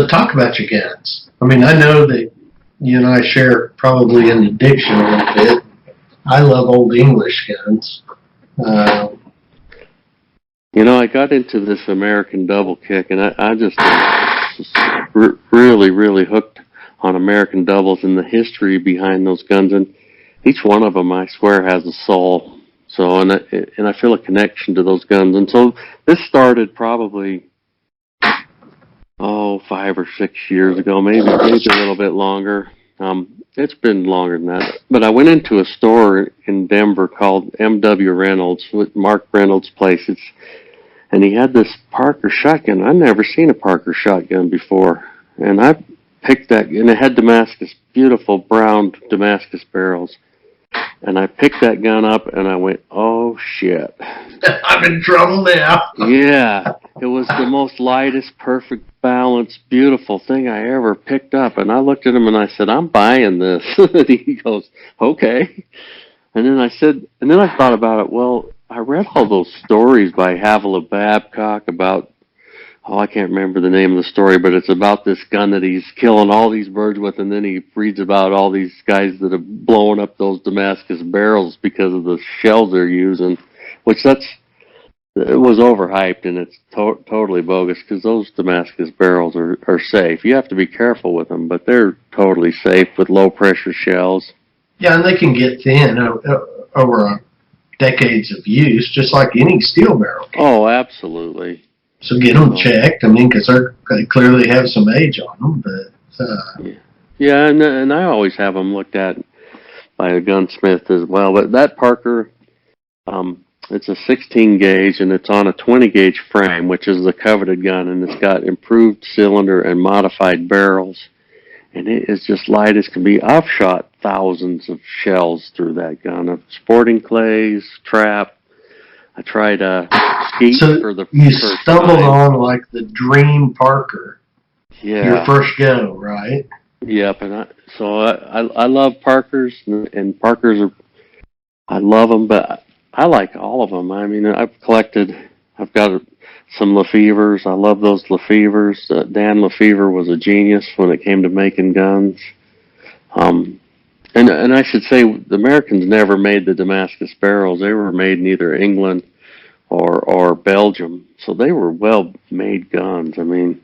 talk about your guns. I mean, I know that you and I share probably an addiction a little bit. I love old English guns. I got into this American double kick, and I just really, really hooked on American doubles and the history behind those guns. And each one of them, I swear, has a soul. So, and I feel a connection to those guns. And so this started probably, 5 or 6 years ago, maybe a little bit longer. It's been longer than that. But I went into a store in Denver called M.W. Reynolds, with Mark Reynolds' place. And he had this Parker shotgun. I'd never seen a Parker shotgun before. And I picked that, and it had beautiful brown Damascus barrels. And I picked that gun up, and I went, oh, shit. I'm in trouble now. Yeah. It was the most lightest, perfect, balanced, beautiful thing I ever picked up. And I looked at him, and I said, I'm buying this. And he goes, okay. And then I thought about it. Well, I read all those stories by Havilah Babcock about, I can't remember the name of the story, but it's about this gun that he's killing all these birds with, and then he reads about all these guys that are blowing up those Damascus barrels because of the shells they're using, which it was overhyped, and it's totally bogus because those Damascus barrels are safe. You have to be careful with them, but they're totally safe with low-pressure shells. Yeah, and they can get thin over decades of use, just like any steel barrel can. Oh, absolutely. So get them checked. I mean, because they clearly have some age on them. But yeah, and I always have them looked at by a gunsmith as well. But that Parker, it's a 16 gauge, and it's on a 20 gauge frame, which is the coveted gun, and it's got improved cylinder and modified barrels. And it is just light as can be. I've shot thousands of shells through that gun of sporting clays, trap. I tried skeet for the you first stumbled time. on like the dream Parker. Yeah. Your first go, right? Yep. And I love Parkers, and Parkers I love them, but I like all of them. I mean, I've got some Lefevres. I love those Lefevres. Dan Lefevre was a genius when it came to making guns. And I should say the Americans never made the Damascus barrels. They were made in either England or Belgium. So they were well-made guns. I mean,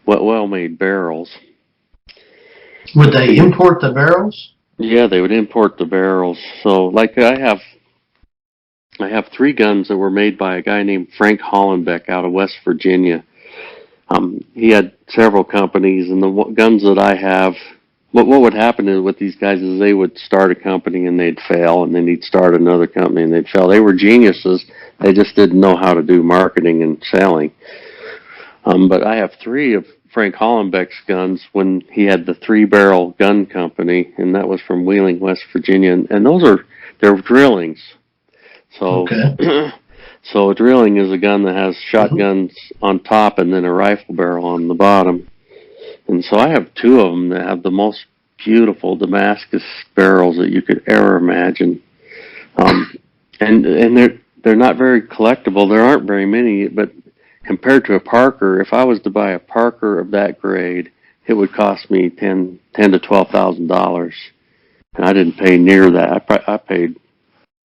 well-made barrels. Would they import the barrels? Yeah, they would import the barrels. So, like, I have 3 guns that were made by a guy named Frank Hollenbeck out of West Virginia. He had several companies, and the guns that I have, what would happen with these guys is they would start a company and they'd fail, and then he'd start another company and they'd fail. They were geniuses. They just didn't know how to do marketing and selling. But I have 3 of Frank Hollenbeck's guns when he had the 3-barrel gun company, and that was from Wheeling, West Virginia. And they're drillings. So, okay. So a drilling is a gun that has shotguns on top and then a rifle barrel on the bottom. And so I have 2 of them that have the most beautiful Damascus barrels that you could ever imagine. And they're not very collectible. There aren't very many, but compared to a Parker, if I was to buy a Parker of that grade, it would cost me $10,000 to $12,000. And I didn't pay near that. I paid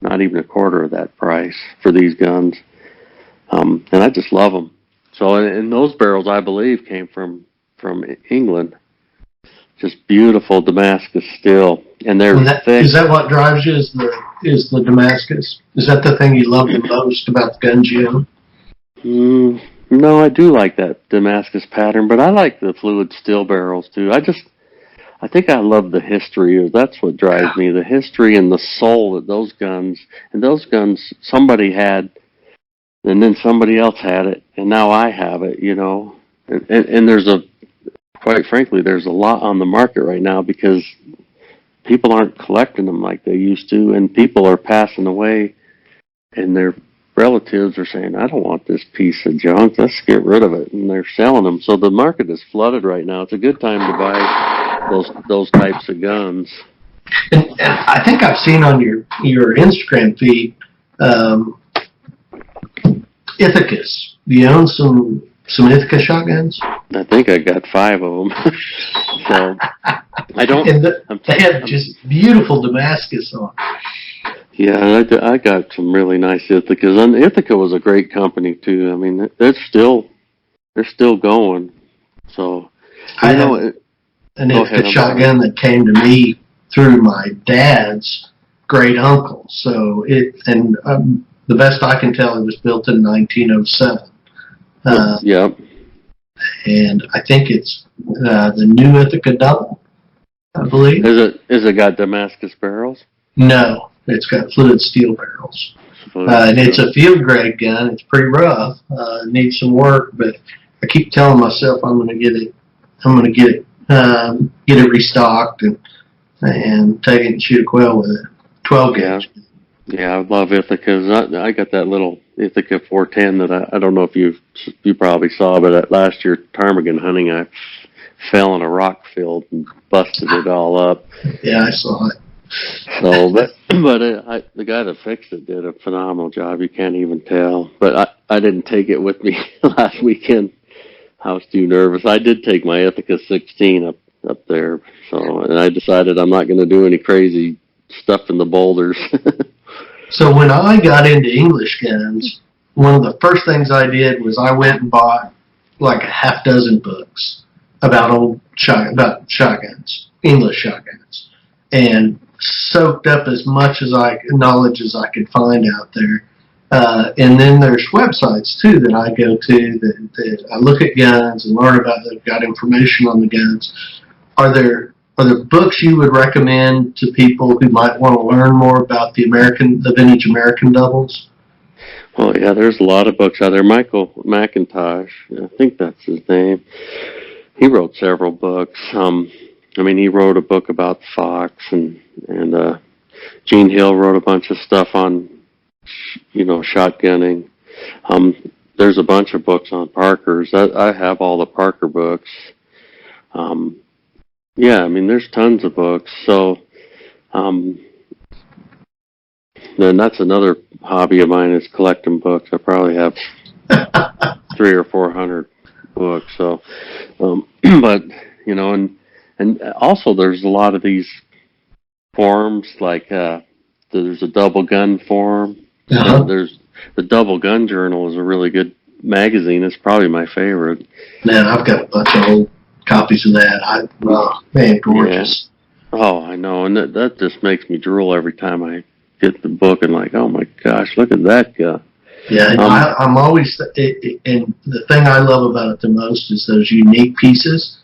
not even a quarter of that price for these guns. And I just love them. So, and those barrels, I believe, came from England. Just beautiful Damascus steel, and they're thick. Is that what drives you? Is the Damascus? Is that the thing you love the most about the guns you own? No, I do like that Damascus pattern, but I like the fluid steel barrels too. I think I love the history. That's what drives me. The history and the soul that those guns, somebody had, and then somebody else had it, and now I have it, you know. And quite frankly, there's a lot on the market right now because people aren't collecting them like they used to, and people are passing away, and their relatives are saying, I don't want this piece of junk, let's get rid of it, and they're selling them. So the market is flooded right now. It's a good time to buy those types of guns. And I think I've seen on your Instagram feed, Ithacus. Do you own some Ithaca shotguns? I think I got 5 of them. So I don't. And they have just beautiful Damascus on. Yeah, I got some really nice Ithacas, and Ithaca was a great company too. I mean, they're still going. So I have an Ithaca shotgun that came to me through my dad's great uncle. So the best I can tell, it was built in 1907. Yep. And I think it's the new Ithaca double, I believe. Is it got Damascus barrels? No, it's got fluid steel barrels. And it's a field grade gun. It's pretty rough. Needs some work, but I keep telling myself I'm going to get it. Get it restocked and take it and shoot a quail with it. 12 gauge. Yeah, I love Ithacas. I got that little Ithaca 410 that I don't know if you probably saw, but last year ptarmigan hunting, I fell in a rock field and busted it all up. Yeah, I saw it. So, but the guy that fixed it did a phenomenal job. You can't even tell. But I didn't take it with me last weekend. I was too nervous. I did take my Ithaca 16 up there. So, and I decided I'm not going to do any crazy stuff in the boulders. So when I got into English guns, one of the first things I did was I went and bought like a half dozen books about shotguns, English shotguns, and soaked up as much knowledge as I could find out there. And then there's websites too that I go to that I look at guns and learn about. They've got information on the guns. Are there books you would recommend to people who might want to learn more about the vintage American doubles? Well, yeah, there's a lot of books out there. Michael McIntosh, I think that's his name. He wrote several books. He wrote a book about Fox, and Gene Hill wrote a bunch of stuff on, shotgunning. There's a bunch of books on Parkers. I have all the Parker books. There's tons of books. So, then that's another hobby of mine is collecting books. I probably have 300 or 400 books. So, and also there's a lot of these forums, like there's a Double Gun forum. Uh-huh. There's the Double Gun Journal is a really good magazine. It's probably my favorite. Man, I've got a bunch of old copies of that. Man, gorgeous. Yeah. Oh, I know, and that just makes me drool every time I get the book and like, oh my gosh, look at that guy. Yeah, I'm always, and the thing I love about it the most is those unique pieces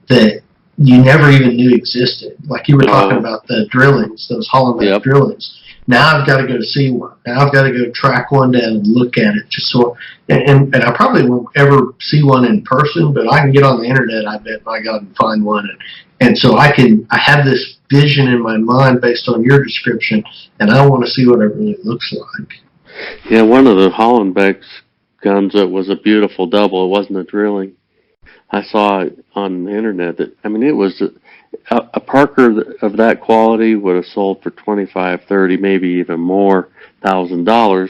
that you never even knew existed. Like you were talking about the drillings, those Hollenbeck drillings. Now I've got to go to see one. Now I've got to go track one down and look at it just so. And I probably won't ever see one in person, but I can get on the internet. I bet by God and find one. And so I have this vision in my mind based on your description, and I want to see what it really looks like. Yeah, one of the Hollenbeck's guns that was a beautiful double. It wasn't a drilling. I saw it on the internet. It was a Parker of that quality would have sold for $25, $30, maybe even more $1,000.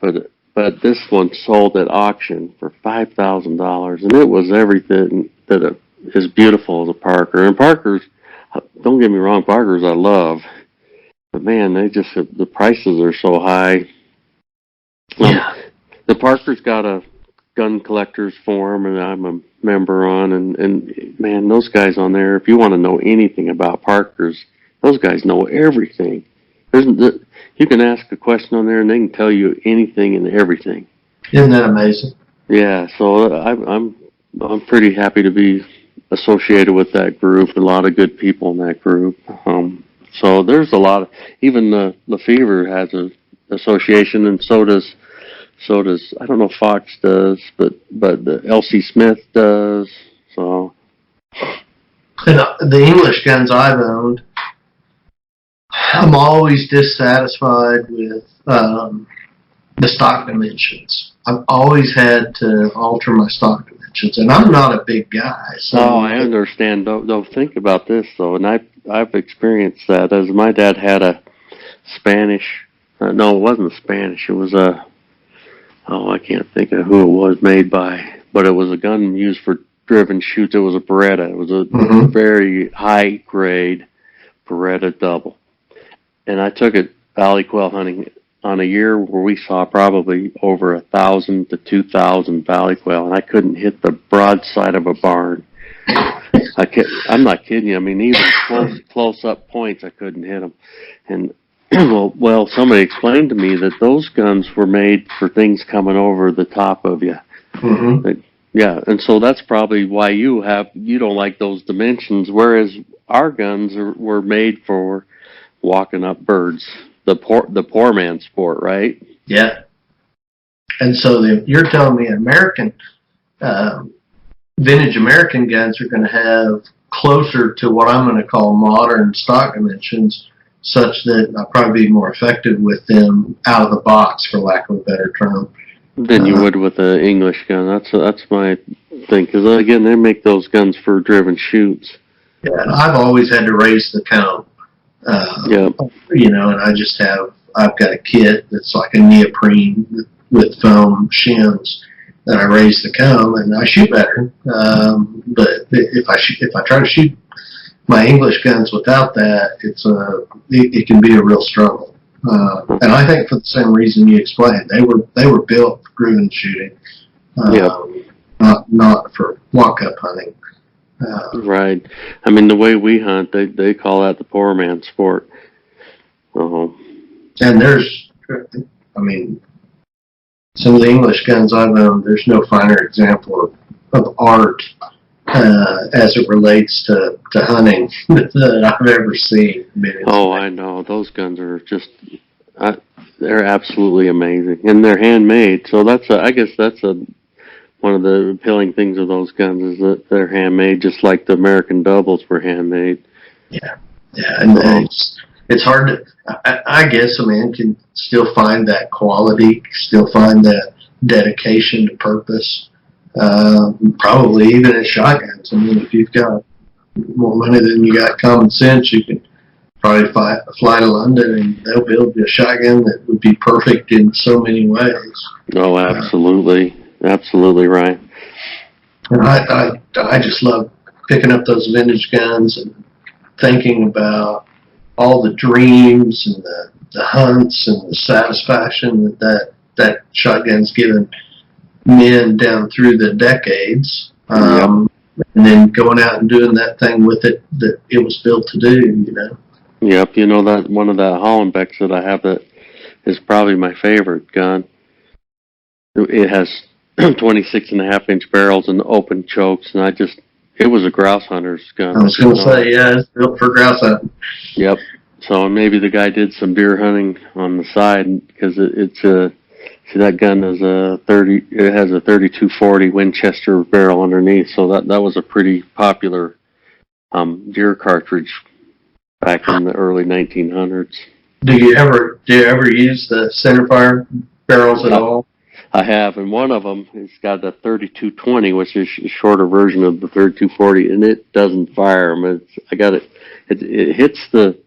But this one sold at auction for $5,000, and it was everything that is beautiful as a Parker. And Parkers, don't get me wrong, Parkers I love, but man, the prices are so high. Yeah. The Parker's got a gun collectors forum, and I'm a member on, and man, those guys on there, if you want to know anything about Parkers, those guys know everything. You can ask a question on there, and they can tell you anything and everything. Isn't that amazing? Yeah, so I'm pretty happy to be associated with that group. A lot of good people in that group. So there's a lot of, even the Lefevre has a association, and so does I don't know if Fox does, but the L.C. Smith does. So And the English guns I've owned, I'm always dissatisfied with the stock dimensions. I've always had to alter my stock dimensions, and I'm not a big guy. So I understand. Don't think about this though, and I've experienced that. As my dad had a Spanish. No, it wasn't Spanish. It was I can't think of who it was made by, but it was a gun used for driven shoots. It was a Beretta. It was a very high grade Beretta double. And I took it valley quail hunting on a year where we saw probably over 1,000 to 2,000 valley quail, and I couldn't hit the broadside of a barn. I'm not kidding you. I mean, even close up points, I couldn't hit them. And well, somebody explained to me that those guns were made for things coming over the top of you. Yeah, and so that's probably why you don't like those dimensions, whereas our guns were made for walking up birds, the poor man's sport, right? Yeah. And so you're telling me American vintage American guns are going to have closer to what I'm going to call modern stock dimensions, such that I'll probably be more effective with them out of the box, for lack of a better term, than you would with an English gun. That's my thing, because again, they make those guns for driven shoots. Yeah, and I've always had to raise the cone. You know, and I've got a kit that's like a neoprene with foam shims that I raise the cone, and I shoot better. But if I try to shoot my English guns without that, it can be a real struggle. And I think for the same reason you explained, they were built for driven shooting, not for walk-up hunting. Right. I mean, the way we hunt, they call that the poor man's sport. And there's, I mean, some of the English guns I've owned, there's no finer example of art as it relates to hunting that I've ever seen. I know. Those guns are just, they're absolutely amazing. And they're handmade. So I guess that's one of the appealing things of those guns is that they're handmade, just like the American doubles were handmade. Yeah, and it's hard to. I guess a man can still find that quality, still find that dedication to purpose. Probably even in shotguns. I mean, if you've got more money than you got common sense, you can probably fly to London and they'll build you a shotgun that would be perfect in so many ways. Oh, absolutely. Absolutely right. And I just love picking up those vintage guns and thinking about all the dreams and the hunts and the satisfaction that shotgun's given men down through the decades. And then going out and doing that thing with it that it was built to do, you know. Yep, you know, that one of the Hollenbecks that I have that is probably my favorite gun. It has 26.5-inch barrels and open chokes, and it was a grouse hunter's gun. I was going to say, yeah, it's built for grouse hunting. Yep. So maybe the guy did some deer hunting on the side, because see, that gun is it has a 3240 Winchester barrel underneath, so that was a pretty popular deer cartridge back in the early 1900s. Do you ever use the centerfire barrels at all? I have, and one of them has got a 3220, which is a shorter version of the 3240, and it doesn't fire them. It hits the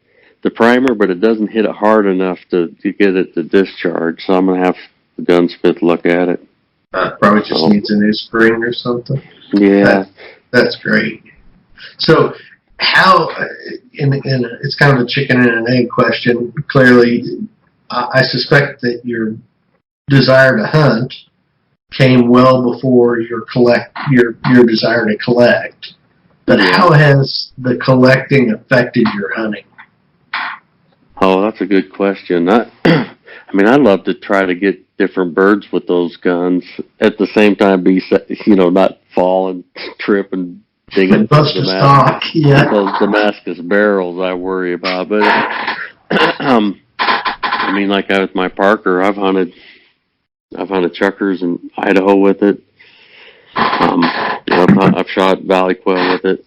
primer, but it doesn't hit it hard enough to get it to discharge. So I'm gonna have the gunsmith look at it. Probably just needs a new spring or something. Yeah, that's great. So how? It's kind of a chicken and an egg question. Clearly, I suspect that your desire to hunt came well before your desire to collect. But Yeah. how has the collecting affected your hunting? Oh, that's a good question. I mean, I love to try to get different birds with those guns. At the same time, not fall and trip and dig And up those bust a stock, yeah. those Damascus barrels I worry about. But I mean, like with my Parker, I've hunted chukars in Idaho with it. I've shot valley quail with it.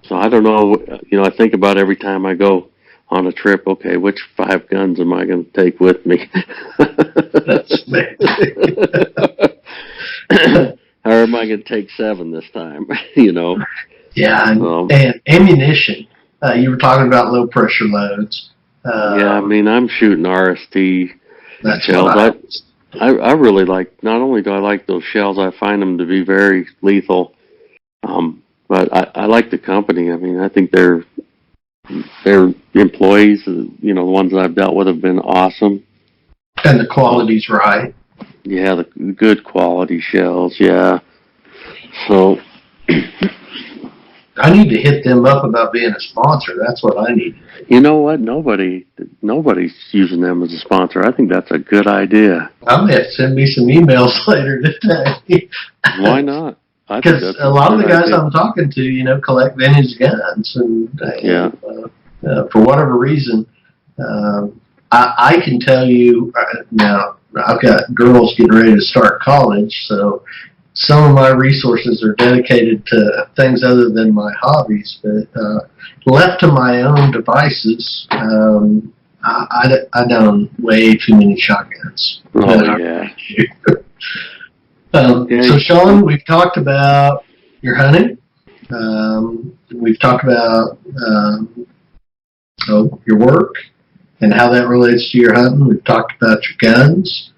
So I don't know. I think about every time I go on a trip. Okay, which 5 guns am I going to take with me? That's amazing. Or am I going to take 7 this time? Yeah, and ammunition. You were talking about low pressure loads. Yeah, I mean, I'm shooting RST That's shells. what I really like. Not only do I like those shells, I find them to be very lethal. But I like the company. I mean, I think their employees, the ones that I've dealt with, have been awesome. And the quality's right. Yeah, the good quality shells. Yeah. So I need to hit them up about being a sponsor. That's what I need. you know what? Nobody's using them as a sponsor. I think that's a good idea. I'm gonna have to send me some emails later today. Why not? Because a lot of the guys I'm talking to, collect vintage guns, and for whatever reason, I can tell you now. I've got girls getting ready to start college, so some of my resources are dedicated to things other than my hobbies. But left to my own devices, I own way too many shotguns. Oh yeah. So, Shawn, we've talked about your hunting. We've talked about your work and how that relates to your hunting. We've talked about your guns.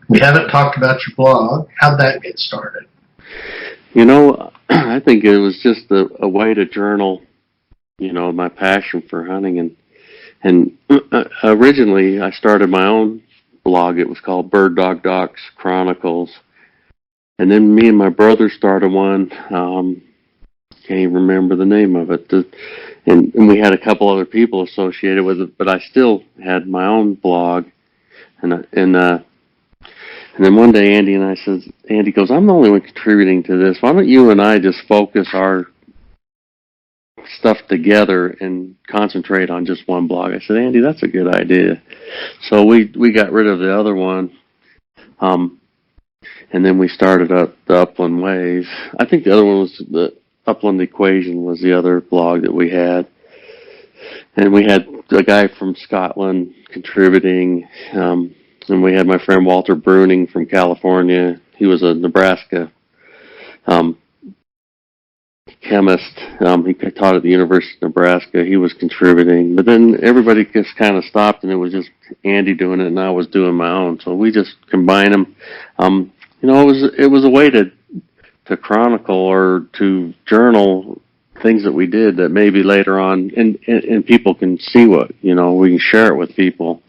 We haven't talked about your blog. How'd that get started? I think it was just a way to journal, my passion for hunting. And originally I started my own blog. It was called Bird Dog Docs Chronicles. And then me and my brother started one. Can't even remember the name of it. And we had a couple other people associated with it, but I still had my own blog. And then one day Andy goes, I'm the only one contributing to this. Why don't you and I just focus our stuff together and concentrate on just one blog? I said, Andy, that's a good idea. So we got rid of the other one. And then we started up the Upland Ways. I think the other one was the Upland Equation was the other blog that we had. And we had a guy from Scotland contributing. And we had my friend Walter Bruning from California. He was a Nebraska chemist. He taught at the University of Nebraska. He was contributing. But then everybody just kind of stopped, and it was just Andy doing it, and I was doing my own. So we just combined them. It was a way to chronicle or to journal things that we did that maybe later on, and people can see what, we can share it with people.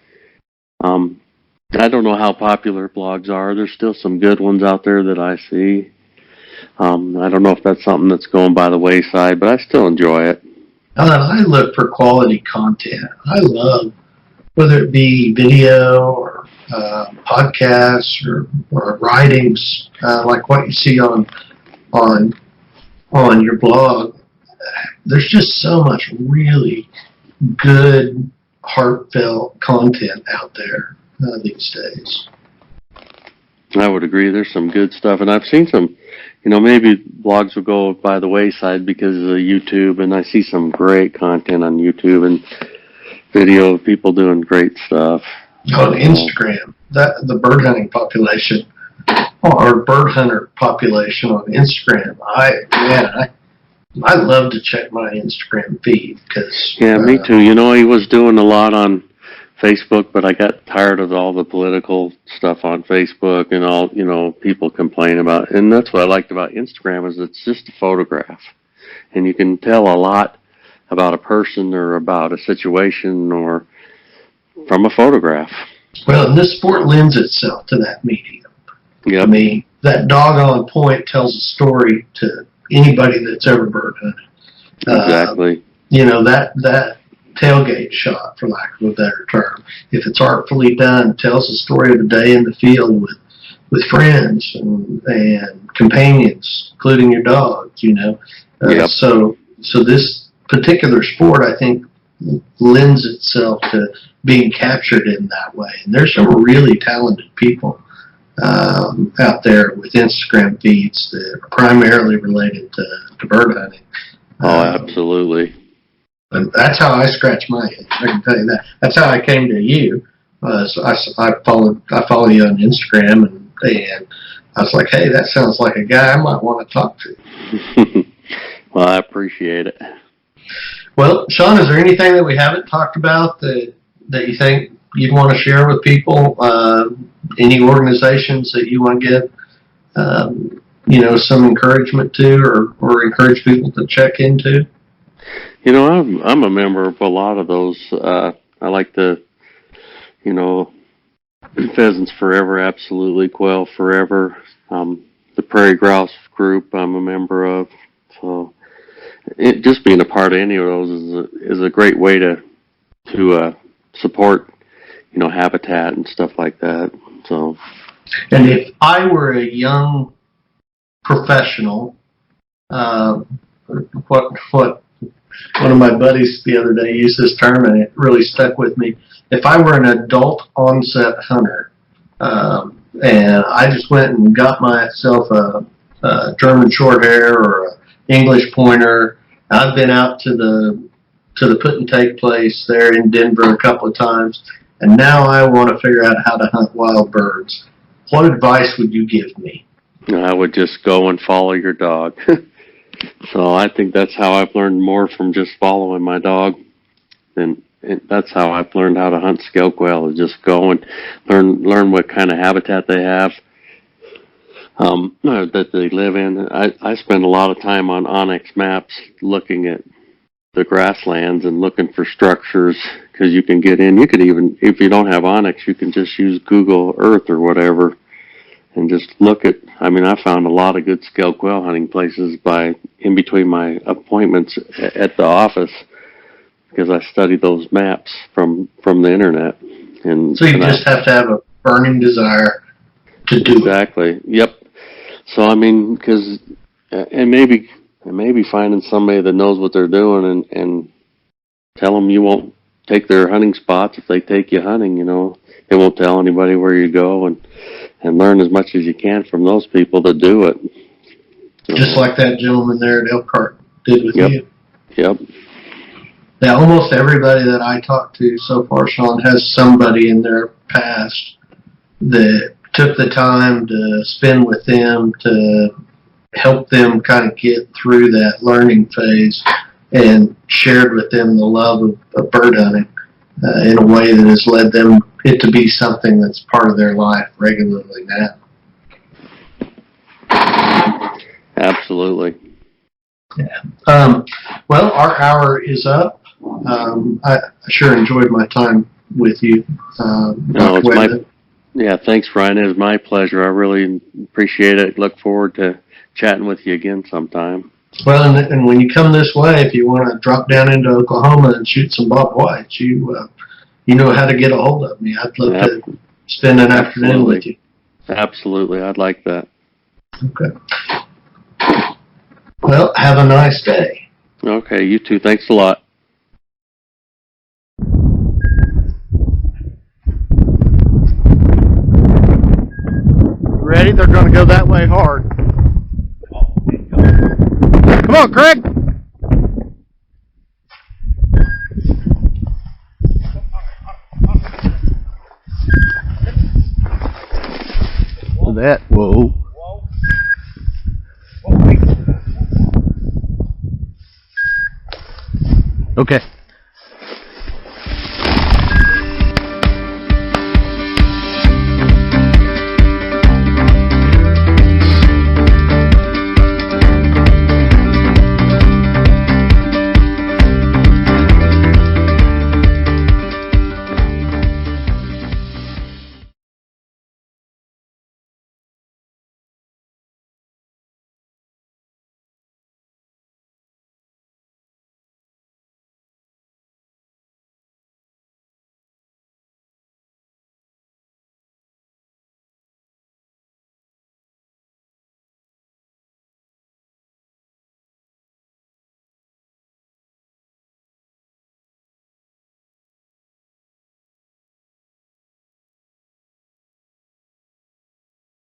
I don't know how popular blogs are. There's still some good ones out there that I see. I don't know if that's something that's going by the wayside, but I still enjoy it. I look for quality content. I love, whether it be video or podcasts or writings, like what you see on your blog. There's just so much really good, heartfelt content out there these days. I would agree. There's some good stuff, and I've seen some, maybe blogs will go by the wayside because of YouTube, and I see some great content on YouTube and video of people doing great stuff. On Instagram, the bird hunting population, or bird hunter population on Instagram, I love to check my Instagram feed because me too. He was doing a lot on Facebook, but I got tired of all the political stuff on Facebook and all, people complain about it. And that's what I liked about Instagram is it's just a photograph. And you can tell a lot about a person or about a situation or from a photograph. Well, and this sport lends itself to that medium. Yep. I mean, that dog on point tells a story to anybody that's ever bird hunted. Exactly. You know, that tailgate shot, for lack of a better term, if it's artfully done, tells the story of a day in the field with friends and companions, including your dogs, you know. Yep. So this particular sport, I think, lends itself to being captured in that way. And there's some really talented people out there with Instagram feeds that are primarily related to bird hunting. Oh, absolutely. And that's how I scratch my head. I can tell you that. That's how I came to you. So I follow you on Instagram, and I was like, hey, that sounds like a guy I might want to talk to. Well, I appreciate it. Well, Shawn, is there anything that we haven't talked about that you think you'd want to share with people? Any organizations that you want to give, you know, some encouragement to, or encourage people to check into? You know, I'm a member of a lot of those. I like the, you know, Pheasants Forever, absolutely, Quail Forever. The Prairie Grouse group I'm a member of. So just being a part of any of those is a great way to support, you know, habitat and stuff like that. So. And if I were a young professional, what one of my buddies the other day used this term, and it really stuck with me. If I were an adult onset hunter, and I just went and got myself a German Shorthair or an English Pointer, I've been out to the put and take place there in Denver a couple of times, and now I want to figure out how to hunt wild birds. What advice would you give me? I would just go and follow your dog. So I think that's how I've learned more from just following my dog. And that's how I've learned how to hunt scale quail, is just go and learn what kind of habitat they have, that they live in. I spend a lot of time on Onyx maps looking at the grasslands and looking for structures, because you can get in. You could even, if you don't have Onyx, you can just use Google Earth or whatever and just look at. I mean, I found a lot of good scale quail hunting places in between my appointments at the office, because I studied those maps from the internet. And so you just have to have a burning desire to do exactly. Yep. So I mean, because and maybe finding somebody that knows what they're doing and tell them you won't take their hunting spots if they take you hunting. You know, they won't tell anybody where you go, and learn as much as you can from those people that do it. So, just like that gentleman there at Elkhart did with you. Yep. Now, almost everybody that I talked to so far, Shawn, has somebody in their past that took the time to spend with them to help them kind of get through that learning phase and shared with them the love of bird hunting in a way that has led them it to be something that's part of their life regularly now. Absolutely. Yeah. Well, our hour is up. I sure enjoyed my time with you. No, it's thanks, Ryan. It was my pleasure. I really appreciate it. Look forward to chatting with you again sometime. Well, and when you come this way, if you want to drop down into Oklahoma and shoot some bob whites, you know how to get a hold of me. I'd love to spend an afternoon with you. Absolutely. I'd like that. Okay. Well, have a nice day. Okay, you too. Thanks a lot. Ready? They're going to go that way hard. Come on, Craig! That, whoa. Okay.